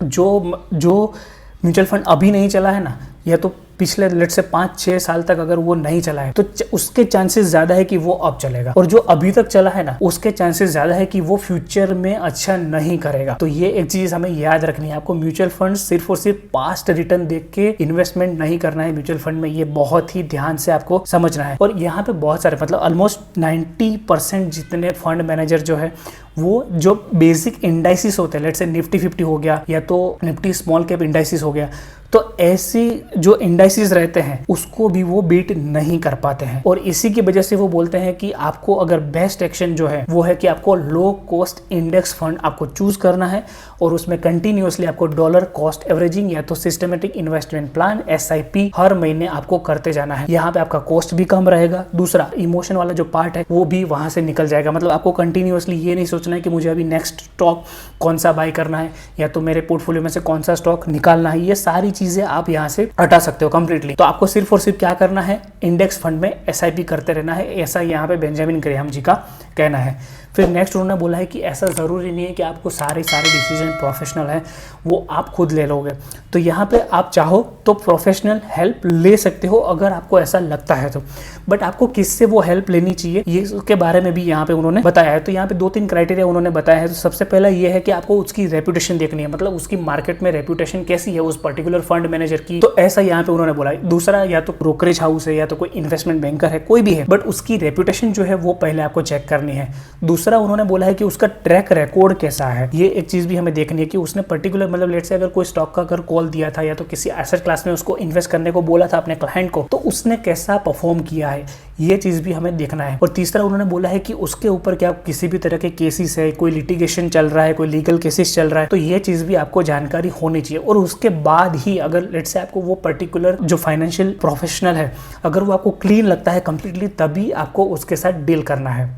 जो म्यूचुअल फंड अभी नहीं चला है ना, या तो पिछले लेट से 5-6 साल तक अगर वो नहीं चला है तो उसके चांसेस ज़्यादा है कि वो अब चलेगा, और जो अभी तक चला है ना उसके चांसेस ज़्यादा है कि वो फ्यूचर में अच्छा नहीं करेगा। तो ये एक चीज़ हमें याद रखनी है, आपको म्यूचुअल फंड सिर्फ और सिर्फ पास्ट रिटर्न देख के इन्वेस्टमेंट नहीं करना है म्यूचुअल फंड में, ये बहुत ही ध्यान से आपको समझना है। और यहाँ पे बहुत सारे मतलब ऑलमोस्ट 90% जितने फंड मैनेजर जो है वो जो बेसिक इंडाइसिस होते हैं, लेट से निफ्टी 50 हो गया या तो निफ्टी स्मॉल कैप इंडाइसिस हो गया, तो ऐसी जो इंडाइसिस रहते हैं उसको भी वो बीट नहीं कर पाते हैं। और इसी की वजह से वो बोलते हैं कि आपको अगर बेस्ट एक्शन जो है वो है कि आपको लो कॉस्ट इंडेक्स फंड आपको चूज करना है और उसमें कंटिन्यूअसली आपको डॉलर कॉस्ट एवरेजिंग या तो सिस्टमेटिक इन्वेस्टमेंट प्लान SIP हर महीने आपको करते जाना है। यहाँ पे आपका कॉस्ट भी कम रहेगा, दूसरा इमोशन वाला जो पार्ट है वो भी वहां से निकल जाएगा। मतलब आपको कंटिन्यूअसली ये नहीं सोचना है कि मुझे अभी नेक्स्ट स्टॉक कौन सा बाय करना है या तो मेरे पोर्टफोलियो में से कौन सा स्टॉक निकालना है, ये सारी चीजें आप यहाँ से हटा सकते हो कंप्लीटली। तो आपको सिर्फ और सिर्फ क्या करना है, इंडेक्स फंड में SIP करते रहना है, ऐसा यहाँ पे बेंजामिन ग्रेहम जी का कहना है। फिर नेक्स्ट उन्होंने बोला है कि ऐसा ज़रूरी नहीं है कि आपको सारे डिसीजन प्रोफेशनल है वो आप खुद ले लोगे, तो यहाँ पे आप चाहो तो प्रोफेशनल हेल्प ले सकते हो अगर आपको ऐसा लगता है तो, बट आपको किससे वो हेल्प लेनी चाहिए ये उसके बारे में भी यहाँ पे उन्होंने बताया है। तो यहाँ पे 2-3 क्राइटेरिया उन्होंने बताया है। तो सबसे पहला ये है कि आपको उसकी रेपुटेशन देखनी है, मतलब उसकी मार्केट में रेपुटेशन कैसी है उस पर्टिकुलर फंड मैनेजर की, तो ऐसा यहाँ पे उन्होंने बोला। दूसरा, या तो ब्रोकरेज हाउस है या तो कोई इन्वेस्टमेंट बैंकर है, कोई भी है, बट उसकी रेपुटेशन जो है वो पहले आपको चेक करनी है। दूसरा उन्होंने बोला है कि उसका ट्रैक रिकॉर्ड कैसा है, ये एक चीज भी हमें देखनी है कि उसने पर्टिकुलर मतलब लेट से अगर कोई स्टॉक का अगर कॉल दिया था या तो किसी एसेट क्लास में उसको इन्वेस्ट करने को बोला था अपने क्लाइंट को, तो उसने कैसा परफॉर्म किया है, ये चीज भी हमें देखना है। और तीसरा उन्होंने बोला है कि उसके ऊपर क्या किसी भी तरह के केसेस है, कोई लिटिगेशन चल रहा है, कोई लीगल केसेस चल रहा है, तो ये चीज भी आपको जानकारी होनी चाहिए। और उसके बाद ही अगर लेट से आपको वो पर्टिकुलर जो फाइनेंशियल प्रोफेशनल है अगर वो आपको क्लीन लगता है कंप्लीटली, तभी आपको उसके साथ डील करना है।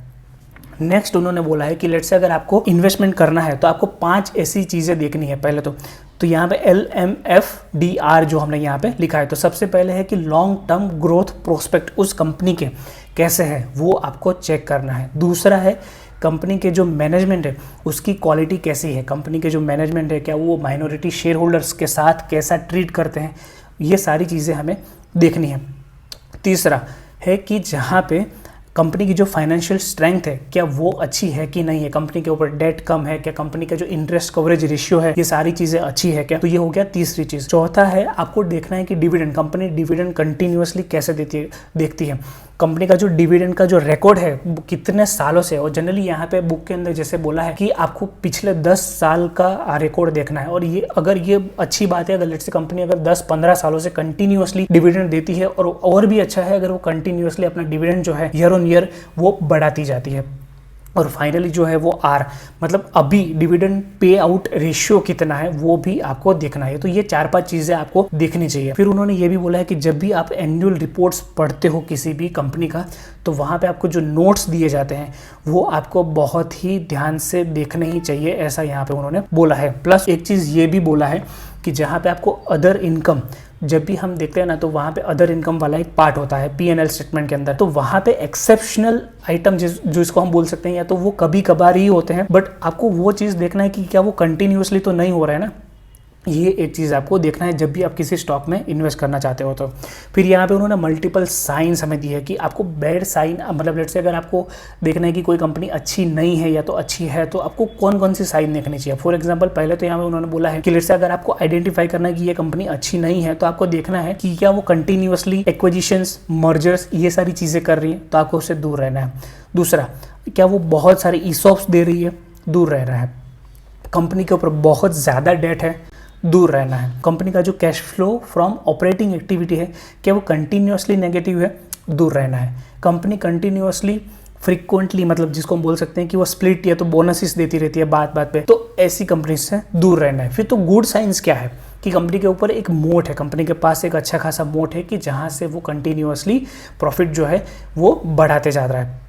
नेक्स्ट उन्होंने बोला है कि लेट से अगर आपको इन्वेस्टमेंट करना है तो आपको 5 ऐसी चीजें देखनी है पहले तो यहाँ पे LMFDR जो हमने यहाँ पे लिखा है। तो सबसे पहले है कि लॉन्ग टर्म ग्रोथ प्रोस्पेक्ट उस कंपनी के कैसे है वो आपको चेक करना है। दूसरा है कंपनी के जो मैनेजमेंट है उसकी क्वालिटी कैसी है, कंपनी के जो मैनेजमेंट है क्या वो माइनॉरिटी शेयर होल्डर्स के साथ कैसा ट्रीट करते हैं, ये सारी चीज़ें हमें देखनी है। तीसरा है कि जहाँ पे कंपनी की जो फाइनेंशियल स्ट्रेंथ है क्या वो अच्छी है कि नहीं है, कंपनी के ऊपर डेट कम है क्या, कंपनी का जो इंटरेस्ट कवरेज रेशियो है ये सारी चीजें अच्छी है क्या, तो ये हो गया तीसरी चीज। चौथा है आपको देखना है कि डिविडेंड, कंपनी डिविडेंड कंटिन्यूअसली कैसे देखती है, कंपनी का जो डिविडेंड का जो रिकॉर्ड है वो कितने सालों से, और जनरली यहाँ पे बुक के अंदर जैसे बोला है कि आपको पिछले 10 साल का रिकॉर्ड देखना है। और ये अगर ये अच्छी बात है, अगर लेट से कंपनी अगर 10-15 सालों से कंटिन्यूअसली डिविडेंड देती है और भी अच्छा है अगर वो कंटिन्यूअसली अपना डिविडेंड जो है ईयर ऑन ईयर वो बढ़ाती जाती है। और फाइनली जो है वो आर मतलब अभी डिविडेंड पे आउट रेशियो कितना है वो भी आपको देखना है। तो ये 4-5 चीजें आपको देखनी चाहिए। फिर उन्होंने ये भी बोला है कि जब भी आप एनुअल रिपोर्ट्स पढ़ते हो किसी भी कंपनी का तो वहाँ पे आपको जो नोट्स दिए जाते हैं वो आपको बहुत ही ध्यान से देखने ही चाहिए, ऐसा यहाँ पे उन्होंने बोला है। प्लस एक चीज़ ये भी बोला है कि जहाँ पे आपको अदर इनकम जब भी हम देखते हैं ना तो वहाँ पे अदर इनकम वाला एक पार्ट होता है P&L स्टेटमेंट के अंदर, तो वहाँ पे एक्सेप्शनल आइटम जो इसको हम बोल सकते हैं या तो वो कभी कभार ही होते हैं, बट आपको वो चीज़ देखना है कि क्या वो कंटिन्यूअसली तो नहीं हो रहा है ना, ये एक चीज़ आपको देखना है जब भी आप किसी स्टॉक में इन्वेस्ट करना चाहते हो। तो फिर यहाँ पे उन्होंने मल्टीपल साइंस हमें दी है कि आपको बैड साइन मतलब लेट से अगर आपको देखना है कि कोई कंपनी अच्छी नहीं है या तो अच्छी है तो आपको कौन कौन सी साइन देखनी चाहिए। फॉर एग्जांपल पहले तो यहाँ पे उन्होंने बोला है कि लेट से अगर आपको आइडेंटिफाई करना है कि ये कंपनी अच्छी नहीं है तो आपको देखना है कि क्या वो कंटिन्यूअसली एक्विजिशंस, मर्जर्स ये सारी चीज़ें कर रही है, तो आपको उससे दूर रहना है। दूसरा, क्या वो बहुत सारे ESOPs दे रही है, दूर रहना है। कंपनी के ऊपर बहुत ज़्यादा डेट है, दूर रहना है। कंपनी का जो cash flow from operating activity है क्या वो कंटिन्यूअसली नेगेटिव है, दूर रहना है। कंपनी कंटिन्यूअसली फ्रिक्वेंटली, मतलब जिसको हम बोल सकते हैं कि वो स्प्लिट या तो बोनसेस देती रहती है बात बात पे, तो ऐसी कंपनी से दूर रहना है। फिर तो गुड साइंस क्या है कि कंपनी के ऊपर एक मोट है, कंपनी के पास एक अच्छा खासा मोट है कि जहाँ से वो कंटिन्यूअसली प्रॉफिट जो है वो बढ़ाते जा रहा है,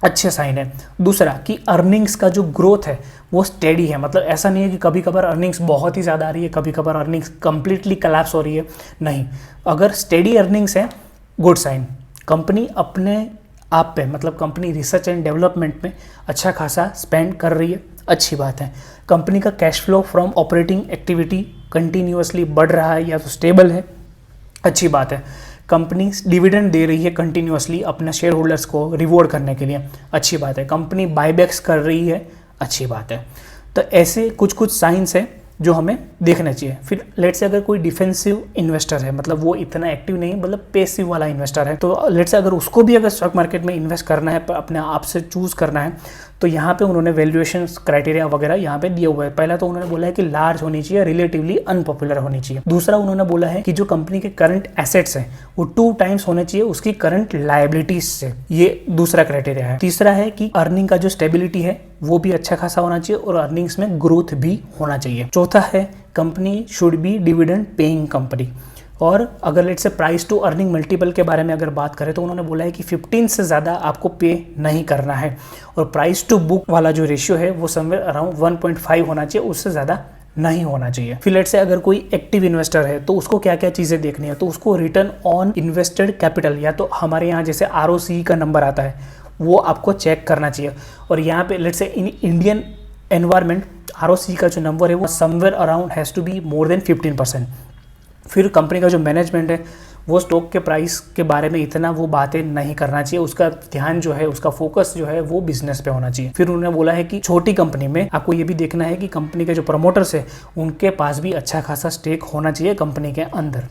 अच्छे साइन है। दूसरा कि अर्निंग्स का जो ग्रोथ है वो स्टेडी है, मतलब ऐसा नहीं है कि कभी कभार अर्निंग्स बहुत ही ज़्यादा आ रही है, कभी कभार अर्निंग्स कंप्लीटली कोलैप्स हो रही है, नहीं, अगर स्टेडी अर्निंग्स है गुड साइन। कंपनी अपने आप पे, मतलब कंपनी रिसर्च एंड डेवलपमेंट में अच्छा खासा स्पेंड कर रही है, अच्छी बात है। कंपनी का cash flow from operating activity continuously बढ़ रहा है या तो स्टेबल है, अच्छी बात है। कंपनी डिविडेंड दे रही है कंटिन्यूअसली अपने शेयर होल्डर्स को रिवॉर्ड करने के लिए, अच्छी बात है। कंपनी बायबैक्स कर रही है, अच्छी बात है। तो ऐसे कुछ कुछ साइंस है जो हमें देखना चाहिए। फिर लेट्स से अगर कोई डिफेंसिव इन्वेस्टर है, मतलब वो इतना एक्टिव नहीं, मतलब पैसिव वाला इन्वेस्टर है, तो लेट्स से अगर उसको भी अगर स्टॉक मार्केट में इन्वेस्ट करना है, अपने आप से चूज करना है, तो यहाँ पे उन्होंने वैल्यूएशन क्राइटेरिया वगैरह यहाँ पे दिए हुए हैं। पहला तो उन्होंने बोला है कि लार्ज होनी चाहिए, रिलेटिवली अनपॉपुलर होनी चाहिए। दूसरा उन्होंने बोला है कि जो कंपनी के करंट एसेट्स हैं वो 2 टाइम्स होने चाहिए उसकी करंट लायबिलिटीज से, ये दूसरा क्राइटेरिया है। तीसरा है कि अर्निंग का जो स्टेबिलिटी है वो भी अच्छा खासा होना चाहिए और अर्निंग्स में ग्रोथ भी होना चाहिए। चौथा है company should be dividend paying company. और अगर let's say price to earning multiple के बारे में अगर बात करें तो उन्होंने बोला है कि 15 से ज़्यादा आपको पे नहीं करना है, और प्राइस टू बुक वाला जो रेशियो है वो समवेयर अराउंड 1.5 होना चाहिए, उससे ज़्यादा नहीं होना चाहिए। फिर लेट्स से अगर कोई एक्टिव इन्वेस्टर है तो उसको क्या क्या चीज़ें देखनी है, तो उसको रिटर्न ऑन इन्वेस्टेड कैपिटल, या तो हमारे यहाँ जैसे ROCE का नंबर आता है वो आपको चेक करना चाहिए। और यहाँ पे let's say in Indian environment ROCE का जो नंबर है वो somewhere around has to be more than 15%। फिर कंपनी का जो मैनेजमेंट है वो स्टॉक के प्राइस के बारे में इतना वो बातें नहीं करना चाहिए, उसका ध्यान जो है, उसका फोकस जो है वो बिजनेस पे होना चाहिए। फिर उन्होंने बोला है कि छोटी कंपनी में आपको ये भी देखना है कि कंपनी के जो प्रमोटर्स है उनके पास भी अच्छा खासा स्टेक होना चाहिए कंपनी के अंदर।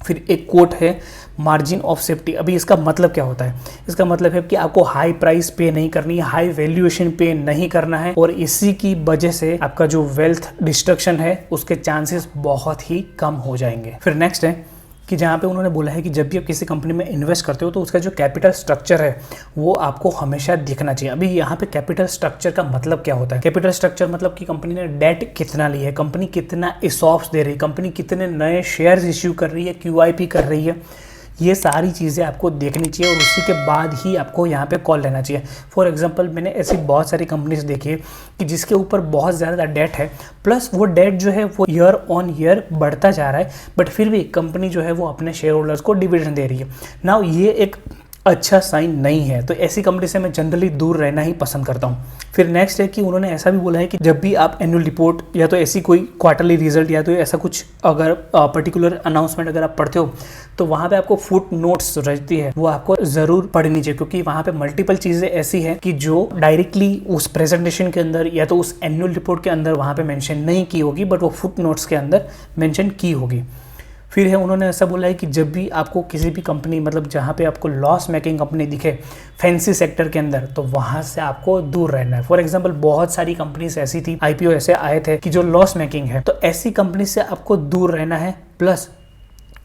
फिर एक कोट है मार्जिन ऑफ सेफ्टी। अभी इसका मतलब क्या होता है? इसका मतलब है कि आपको हाई प्राइस पे नहीं करनी है, हाई वैल्यूएशन पे नहीं करना है, और इसी की वजह से आपका जो वेल्थ डिस्ट्रक्शन है उसके चांसेस बहुत ही कम हो जाएंगे। फिर नेक्स्ट है कि जहाँ पे उन्होंने बोला है कि जब भी आप किसी कंपनी में इन्वेस्ट करते हो तो उसका जो कैपिटल स्ट्रक्चर है वो आपको हमेशा दिखना चाहिए। अभी यहाँ पे कैपिटल स्ट्रक्चर का मतलब क्या होता है? कैपिटल स्ट्रक्चर मतलब कि कंपनी ने डेट कितना ली है, कंपनी कितना ESOPs दे रही है, कंपनी कितने नए शेयर्स इश्यू कर रही है, QIP कर रही है, ये सारी चीज़ें आपको देखनी चाहिए और उसी के बाद ही आपको यहाँ पे कॉल लेना चाहिए। फॉर एग्जांपल मैंने ऐसी बहुत सारी कंपनीज देखी है कि जिसके ऊपर बहुत ज़्यादा डेट है, प्लस वो डेट जो है वो ईयर ऑन ईयर बढ़ता जा रहा है, बट फिर भी कंपनी जो है वो अपने शेयर होल्डर्स को डिविडेंड दे रही है। नाउ ये एक अच्छा साइन नहीं है, तो ऐसी कंपनी से मैं जनरली दूर रहना ही पसंद करता हूँ। फिर नेक्स्ट है कि उन्होंने ऐसा भी बोला है कि जब भी आप एनुअल रिपोर्ट या तो ऐसी कोई क्वार्टरली रिजल्ट या तो ऐसा कुछ अगर पर्टिकुलर अनाउंसमेंट अगर आप पढ़ते हो तो वहाँ पे आपको फुट नोट्स रहती है वो आपको ज़रूर पढ़नी चाहिए, क्योंकि वहाँ पे मल्टीपल चीज़ें ऐसी हैं कि जो डायरेक्टली उस प्रेजेंटेशन के अंदर या तो उस एनुअल रिपोर्ट के अंदर वहाँ पे मेंशन नहीं की होगी, बट वो फुट नोट्स के अंदर मेंशन की होगी। फिर है उन्होंने ऐसा बोला है कि जब भी आपको किसी भी कंपनी, मतलब जहाँ पे आपको लॉस मेकिंग कंपनी दिखे फैंसी सेक्टर के अंदर, तो वहाँ से आपको दूर रहना है। फॉर एग्जांपल बहुत सारी कंपनीज ऐसी थी, IPO ऐसे आए थे कि जो लॉस मेकिंग है, तो ऐसी कंपनी से आपको दूर रहना है। प्लस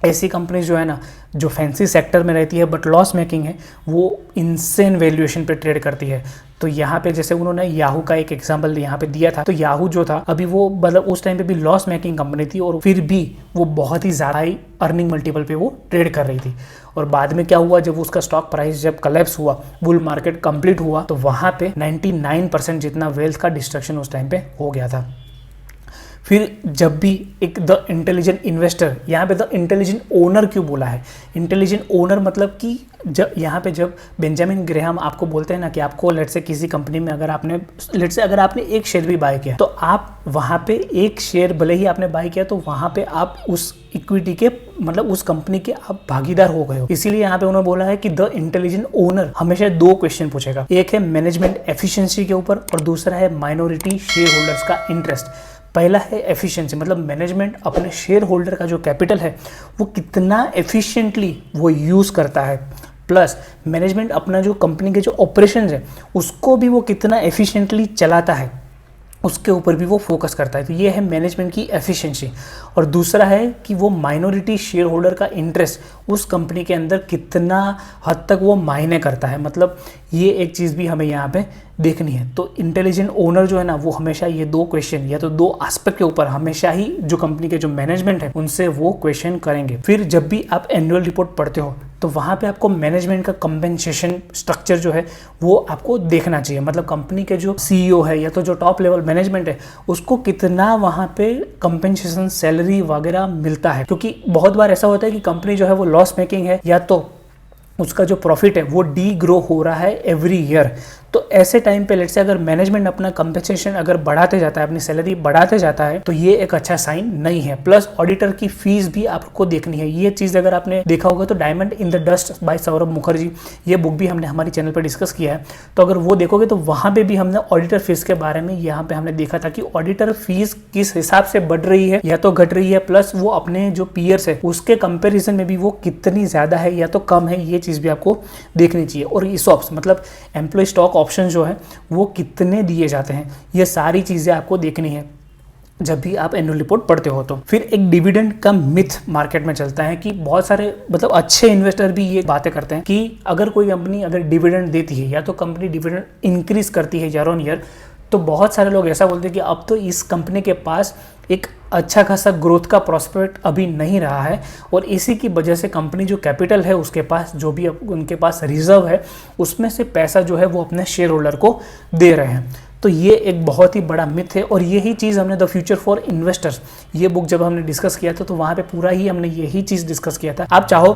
ऐसी कंपनी जो है ना, जो फैंसी सेक्टर में रहती है बट लॉस मेकिंग है, वो इनसेन वैल्यूएशन पे ट्रेड करती है। तो यहाँ पे जैसे उन्होंने याहू का एक एग्जांपल यहाँ पे दिया था, तो याहू जो था अभी वो मतलब उस टाइम पे भी लॉस मेकिंग कंपनी थी और फिर भी वो बहुत ही ज़्यादा ही अर्निंग मल्टीपल पे वो ट्रेड कर रही थी। और बाद में क्या हुआ, जब उसका स्टॉक प्राइस जब कलेप्स हुआ, बुल मार्केट कंप्लीट हुआ, तो वहाँ पे 99% जितना वेल्थ का डिस्ट्रक्शन उस टाइम पे हो गया था। फिर जब भी एक द इंटेलिजेंट इन्वेस्टर, यहाँ पे द इंटेलिजेंट ओनर क्यों बोला है? इंटेलिजेंट ओनर मतलब कि जब यहाँ पे जब बेंजामिन ग्रेहाम आपको बोलते हैं ना कि आपको लेट्स से किसी कंपनी में अगर आपने एक शेयर भी बाय किया, तो आप वहाँ पे एक शेयर भले ही आपने बाय किया, तो वहाँ पे आप उस इक्विटी के, मतलब उस कंपनी के आप भागीदार हो गए हो। इसीलिए यहाँ पे उन्होंने बोला है कि द इंटेलिजेंट ओनर हमेशा 2 क्वेश्चन पूछेगा, एक है मैनेजमेंट एफिशिएंसी के ऊपर और दूसरा है माइनॉरिटी शेयर होल्डर्स का इंटरेस्ट। पहला है एफिशिएंसी, मतलब मैनेजमेंट अपने शेयर होल्डर का जो कैपिटल है वो कितना एफिशिएंटली वो यूज़ करता है, प्लस मैनेजमेंट अपना जो कंपनी के जो ऑपरेशन है उसको भी वो कितना एफिशिएंटली चलाता है। उसके ऊपर भी वो फोकस करता है। तो ये है मैनेजमेंट की एफिशिएंसी। और दूसरा है कि वो माइनॉरिटी शेयर होल्डर का इंटरेस्ट उस कंपनी के अंदर कितना हद तक वो मायने करता है, मतलब ये एक चीज़ भी हमें यहाँ पे देखनी है। तो इंटेलिजेंट ओनर जो है ना, वो हमेशा ये दो क्वेश्चन या तो दो एस्पेक्ट के ऊपर हमेशा ही जो कंपनी के जो मैनेजमेंट है उनसे वो क्वेश्चन करेंगे। फिर जब भी आप एनुअल रिपोर्ट पढ़ते हो तो वहाँ पे आपको मैनेजमेंट का कंपेंसेशन स्ट्रक्चर जो है वो आपको देखना चाहिए। मतलब कंपनी के जो सीईओ है या तो जो टॉप लेवल मैनेजमेंट है उसको कितना वहाँ पे कंपेंसेशन सैलरी वगैरह मिलता है। क्योंकि बहुत बार ऐसा होता है कि कंपनी जो है वो लॉस मेकिंग है या तो उसका जो प्रॉफिट है वो डी ग्रो हो रहा है एवरी ईयर। तो ऐसे टाइम पे लेट्स से अगर मैनेजमेंट अपना कंपेंसेशन अगर बढ़ाते जाता है, अपनी सैलरी बढ़ाते जाता है, तो ये एक अच्छा साइन नहीं है। प्लस ऑडिटर की फीस भी आपको देखनी है। ये चीज़ अगर आपने देखा होगा तो diamond in the dust by Saurabh Mukherjee, ये बुक भी हमने हमारी चैनल पर डिस्कस किया है। तो अगर वो देखोगे तो वहाँ पे भी हमने ऑडिटर फीस के बारे में यहाँ पे हमने देखा था कि ऑडिटर फीस किस हिसाब से बढ़ रही है या तो घट रही है, प्लस वो अपने जो पीयर्स है उसके कंपेरिजन में भी वो कितनी ज़्यादा है या तो कम है, ये चीज़ भी आपको देखनी चाहिए। और ईसॉप्स मतलब एम्प्लॉय स्टॉक ऑप्शन जो है वो कितने दिए जाते हैं, ये सारी चीज़ें आपको देखनी है जब भी आप एनुअल रिपोर्ट पढ़ते हो। तो फिर एक डिविडेंड का मिथ मार्केट में चलता है कि बहुत सारे मतलब अच्छे इन्वेस्टर भी ये बातें करते हैं कि अगर कोई कंपनी अगर डिविडेंड देती है या तो कंपनी डिविडेंड इंक्रीज करती है ईयर ऑन ईयर, तो बहुत सारे लोग ऐसा बोलते हैं कि अब तो इस कंपनी के पास एक अच्छा खासा ग्रोथ का प्रॉस्पेक्ट अभी नहीं रहा है और इसी की वजह से कंपनी जो कैपिटल है उसके पास जो भी उनके पास रिजर्व है उसमें से पैसा जो है वो अपने शेयर होल्डर को दे रहे हैं। तो ये एक बहुत ही बड़ा मिथ है और यही चीज़ हमने द फ्यूचर फॉर इन्वेस्टर्स ये बुक जब हमने डिस्कस किया था तो वहाँ पे पूरा ही हमने यही चीज़ डिस्कस किया था। आप चाहो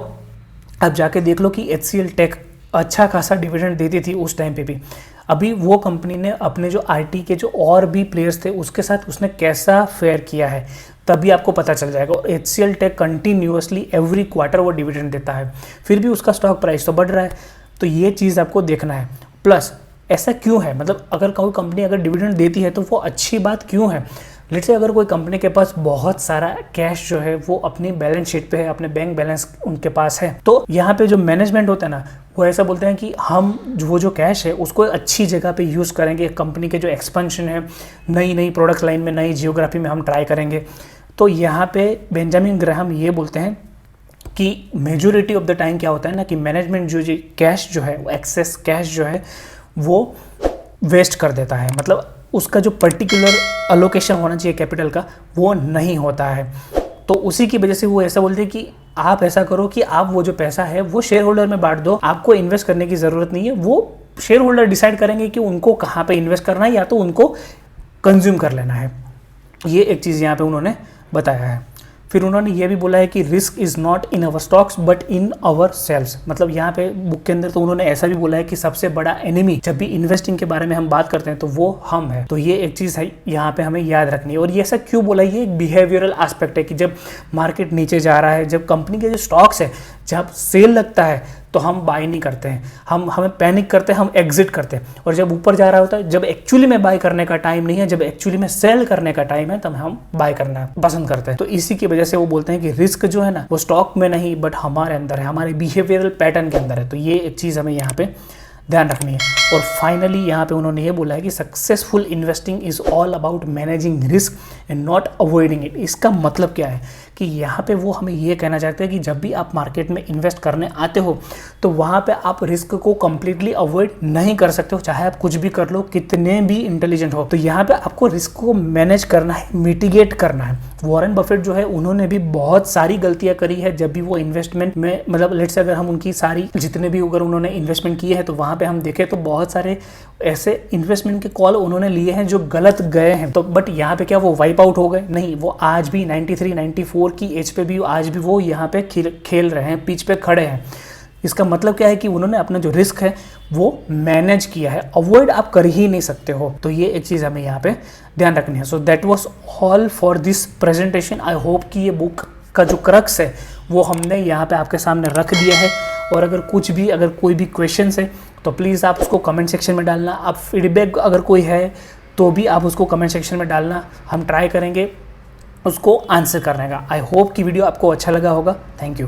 आप जाके देख लो कि HCL टेक अच्छा खासा डिविडेंड देती थी उस टाइम पे भी। अभी वो कंपनी ने अपने जो IT के जो और भी प्लेयर्स थे उसके साथ उसने कैसा फेयर किया है तभी आपको पता चल जाएगा। HCL tech continuously every quarter वो डिविडेंड देता है, फिर भी उसका स्टॉक प्राइस तो बढ़ रहा है। तो ये चीज़ आपको देखना है। प्लस ऐसा क्यों है, मतलब अगर कोई कंपनी अगर डिविडेंड देती है तो वो अच्छी बात क्यों है। लेट्स से अगर कोई कंपनी के पास बहुत सारा कैश जो है वो अपनी बैलेंस शीट पे है, अपने बैंक बैलेंस उनके पास है, तो यहाँ पे जो मैनेजमेंट होता है ना वो ऐसा बोलते हैं कि हम वो जो कैश है उसको अच्छी जगह पे यूज़ करेंगे, कंपनी के जो एक्सपेंशन है, नई नई प्रोडक्ट लाइन में, नई जियोग्राफी में हम ट्राई करेंगे। तो यहाँ पे बेंजामिन ग्राहम ये बोलते हैं कि मेजोरिटी ऑफ द टाइम क्या होता है ना कि मैनेजमेंट जो कैश जो है वो एक्सेस कैश जो है वो वेस्ट कर देता है, मतलब उसका जो पर्टिकुलर अलोकेशन होना चाहिए कैपिटल का वो नहीं होता है। तो उसी की वजह से वो ऐसा बोलते हैं कि आप ऐसा करो कि आप वो जो पैसा है वो शेयर होल्डर में बांट दो, आपको इन्वेस्ट करने की ज़रूरत नहीं है, वो शेयर होल्डर डिसाइड करेंगे कि उनको कहाँ पे इन्वेस्ट करना है या तो उनको कंज्यूम कर लेना है। ये एक चीज़ यहाँ पे उन्होंने बताया है। फिर उन्होंने ये भी बोला है कि risk is not in our stocks but in ourselves, मतलब यहाँ पे बुक के अंदर तो उन्होंने ऐसा भी बोला है कि सबसे बड़ा एनिमी जब भी इन्वेस्टिंग के बारे में हम बात करते हैं तो वो हम है। तो ये एक चीज़ है यहाँ पे हमें याद रखनी है। और ये ऐसा क्यों बोला, ये एक बिहेवियरल एस्पेक्ट है कि जब मार्केट नीचे जा रहा है, जब कंपनी के जो स्टॉक्स है जब सेल लगता है तो हम बाय नहीं करते हैं, हमें पैनिक करते हैं, हम एग्जिट करते हैं। और जब ऊपर जा रहा होता है, जब एक्चुअली में बाय करने का टाइम नहीं है, जब एक्चुअली में सेल करने का टाइम है, तब हम बाय करना पसंद करते हैं। तो इसी की वजह से वो बोलते हैं कि रिस्क जो है ना वो स्टॉक में नहीं बट हमारे अंदर है, हमारे बिहेवियरल पैटर्न के अंदर है। तो ये एक चीज़ हमें यहाँ पे ध्यान रखनी है। और फाइनली यहाँ पे उन्होंने ये बोला है कि successful investing is all about managing risk and not avoiding it. इसका मतलब क्या है कि यहाँ पे वो हमें ये कहना चाहते हैं कि जब भी आप मार्केट में इन्वेस्ट करने आते हो तो वहाँ पे आप रिस्क को कम्प्लीटली अवॉइड नहीं कर सकते हो, चाहे आप कुछ भी कर लो, कितने भी इंटेलिजेंट हो। तो यहाँ पे आपको रिस्क को मैनेज करना है, मिटिगेट करना है। वॉरेन बफेट जो है उन्होंने भी बहुत सारी गलतियाँ करी है जब भी वो इन्वेस्टमेंट में, मतलब लेट्स से अगर हम उनकी सारी जितने भी अगर उन्होंने इन्वेस्टमेंट किए हैं तो वहाँ पे हम देखें तो बहुत सारे ऐसे इन्वेस्टमेंट के कॉल उन्होंने लिए हैं जो गलत गए हैं। तो बट यहाँ पे क्या वो वाइप आउट हो गए? नहीं, वो आज भी 93, 94 की एज पे भी आज भी वो यहाँ पे खेल रहे हैं, पिच पे खड़े हैं। इसका मतलब क्या है कि उन्होंने अपना जो रिस्क है वो मैनेज किया है, अवॉइड आप कर ही नहीं सकते हो। तो ये एक चीज़ हमें यहाँ पे ध्यान रखनी है। So that was all for this presentation. I hope कि ये बुक का जो क्रक्स है वो हमने यहाँ पे आपके सामने रख दिया है। और अगर कोई भी क्वेश्चन है तो प्लीज़ आप उसको कमेंट सेक्शन में डालना। आप फीडबैक अगर कोई है तो भी आप उसको कमेंट सेक्शन में डालना, हम ट्राई करेंगे उसको आंसर करने का। आई होप कि वीडियो आपको अच्छा लगा होगा। Thank you.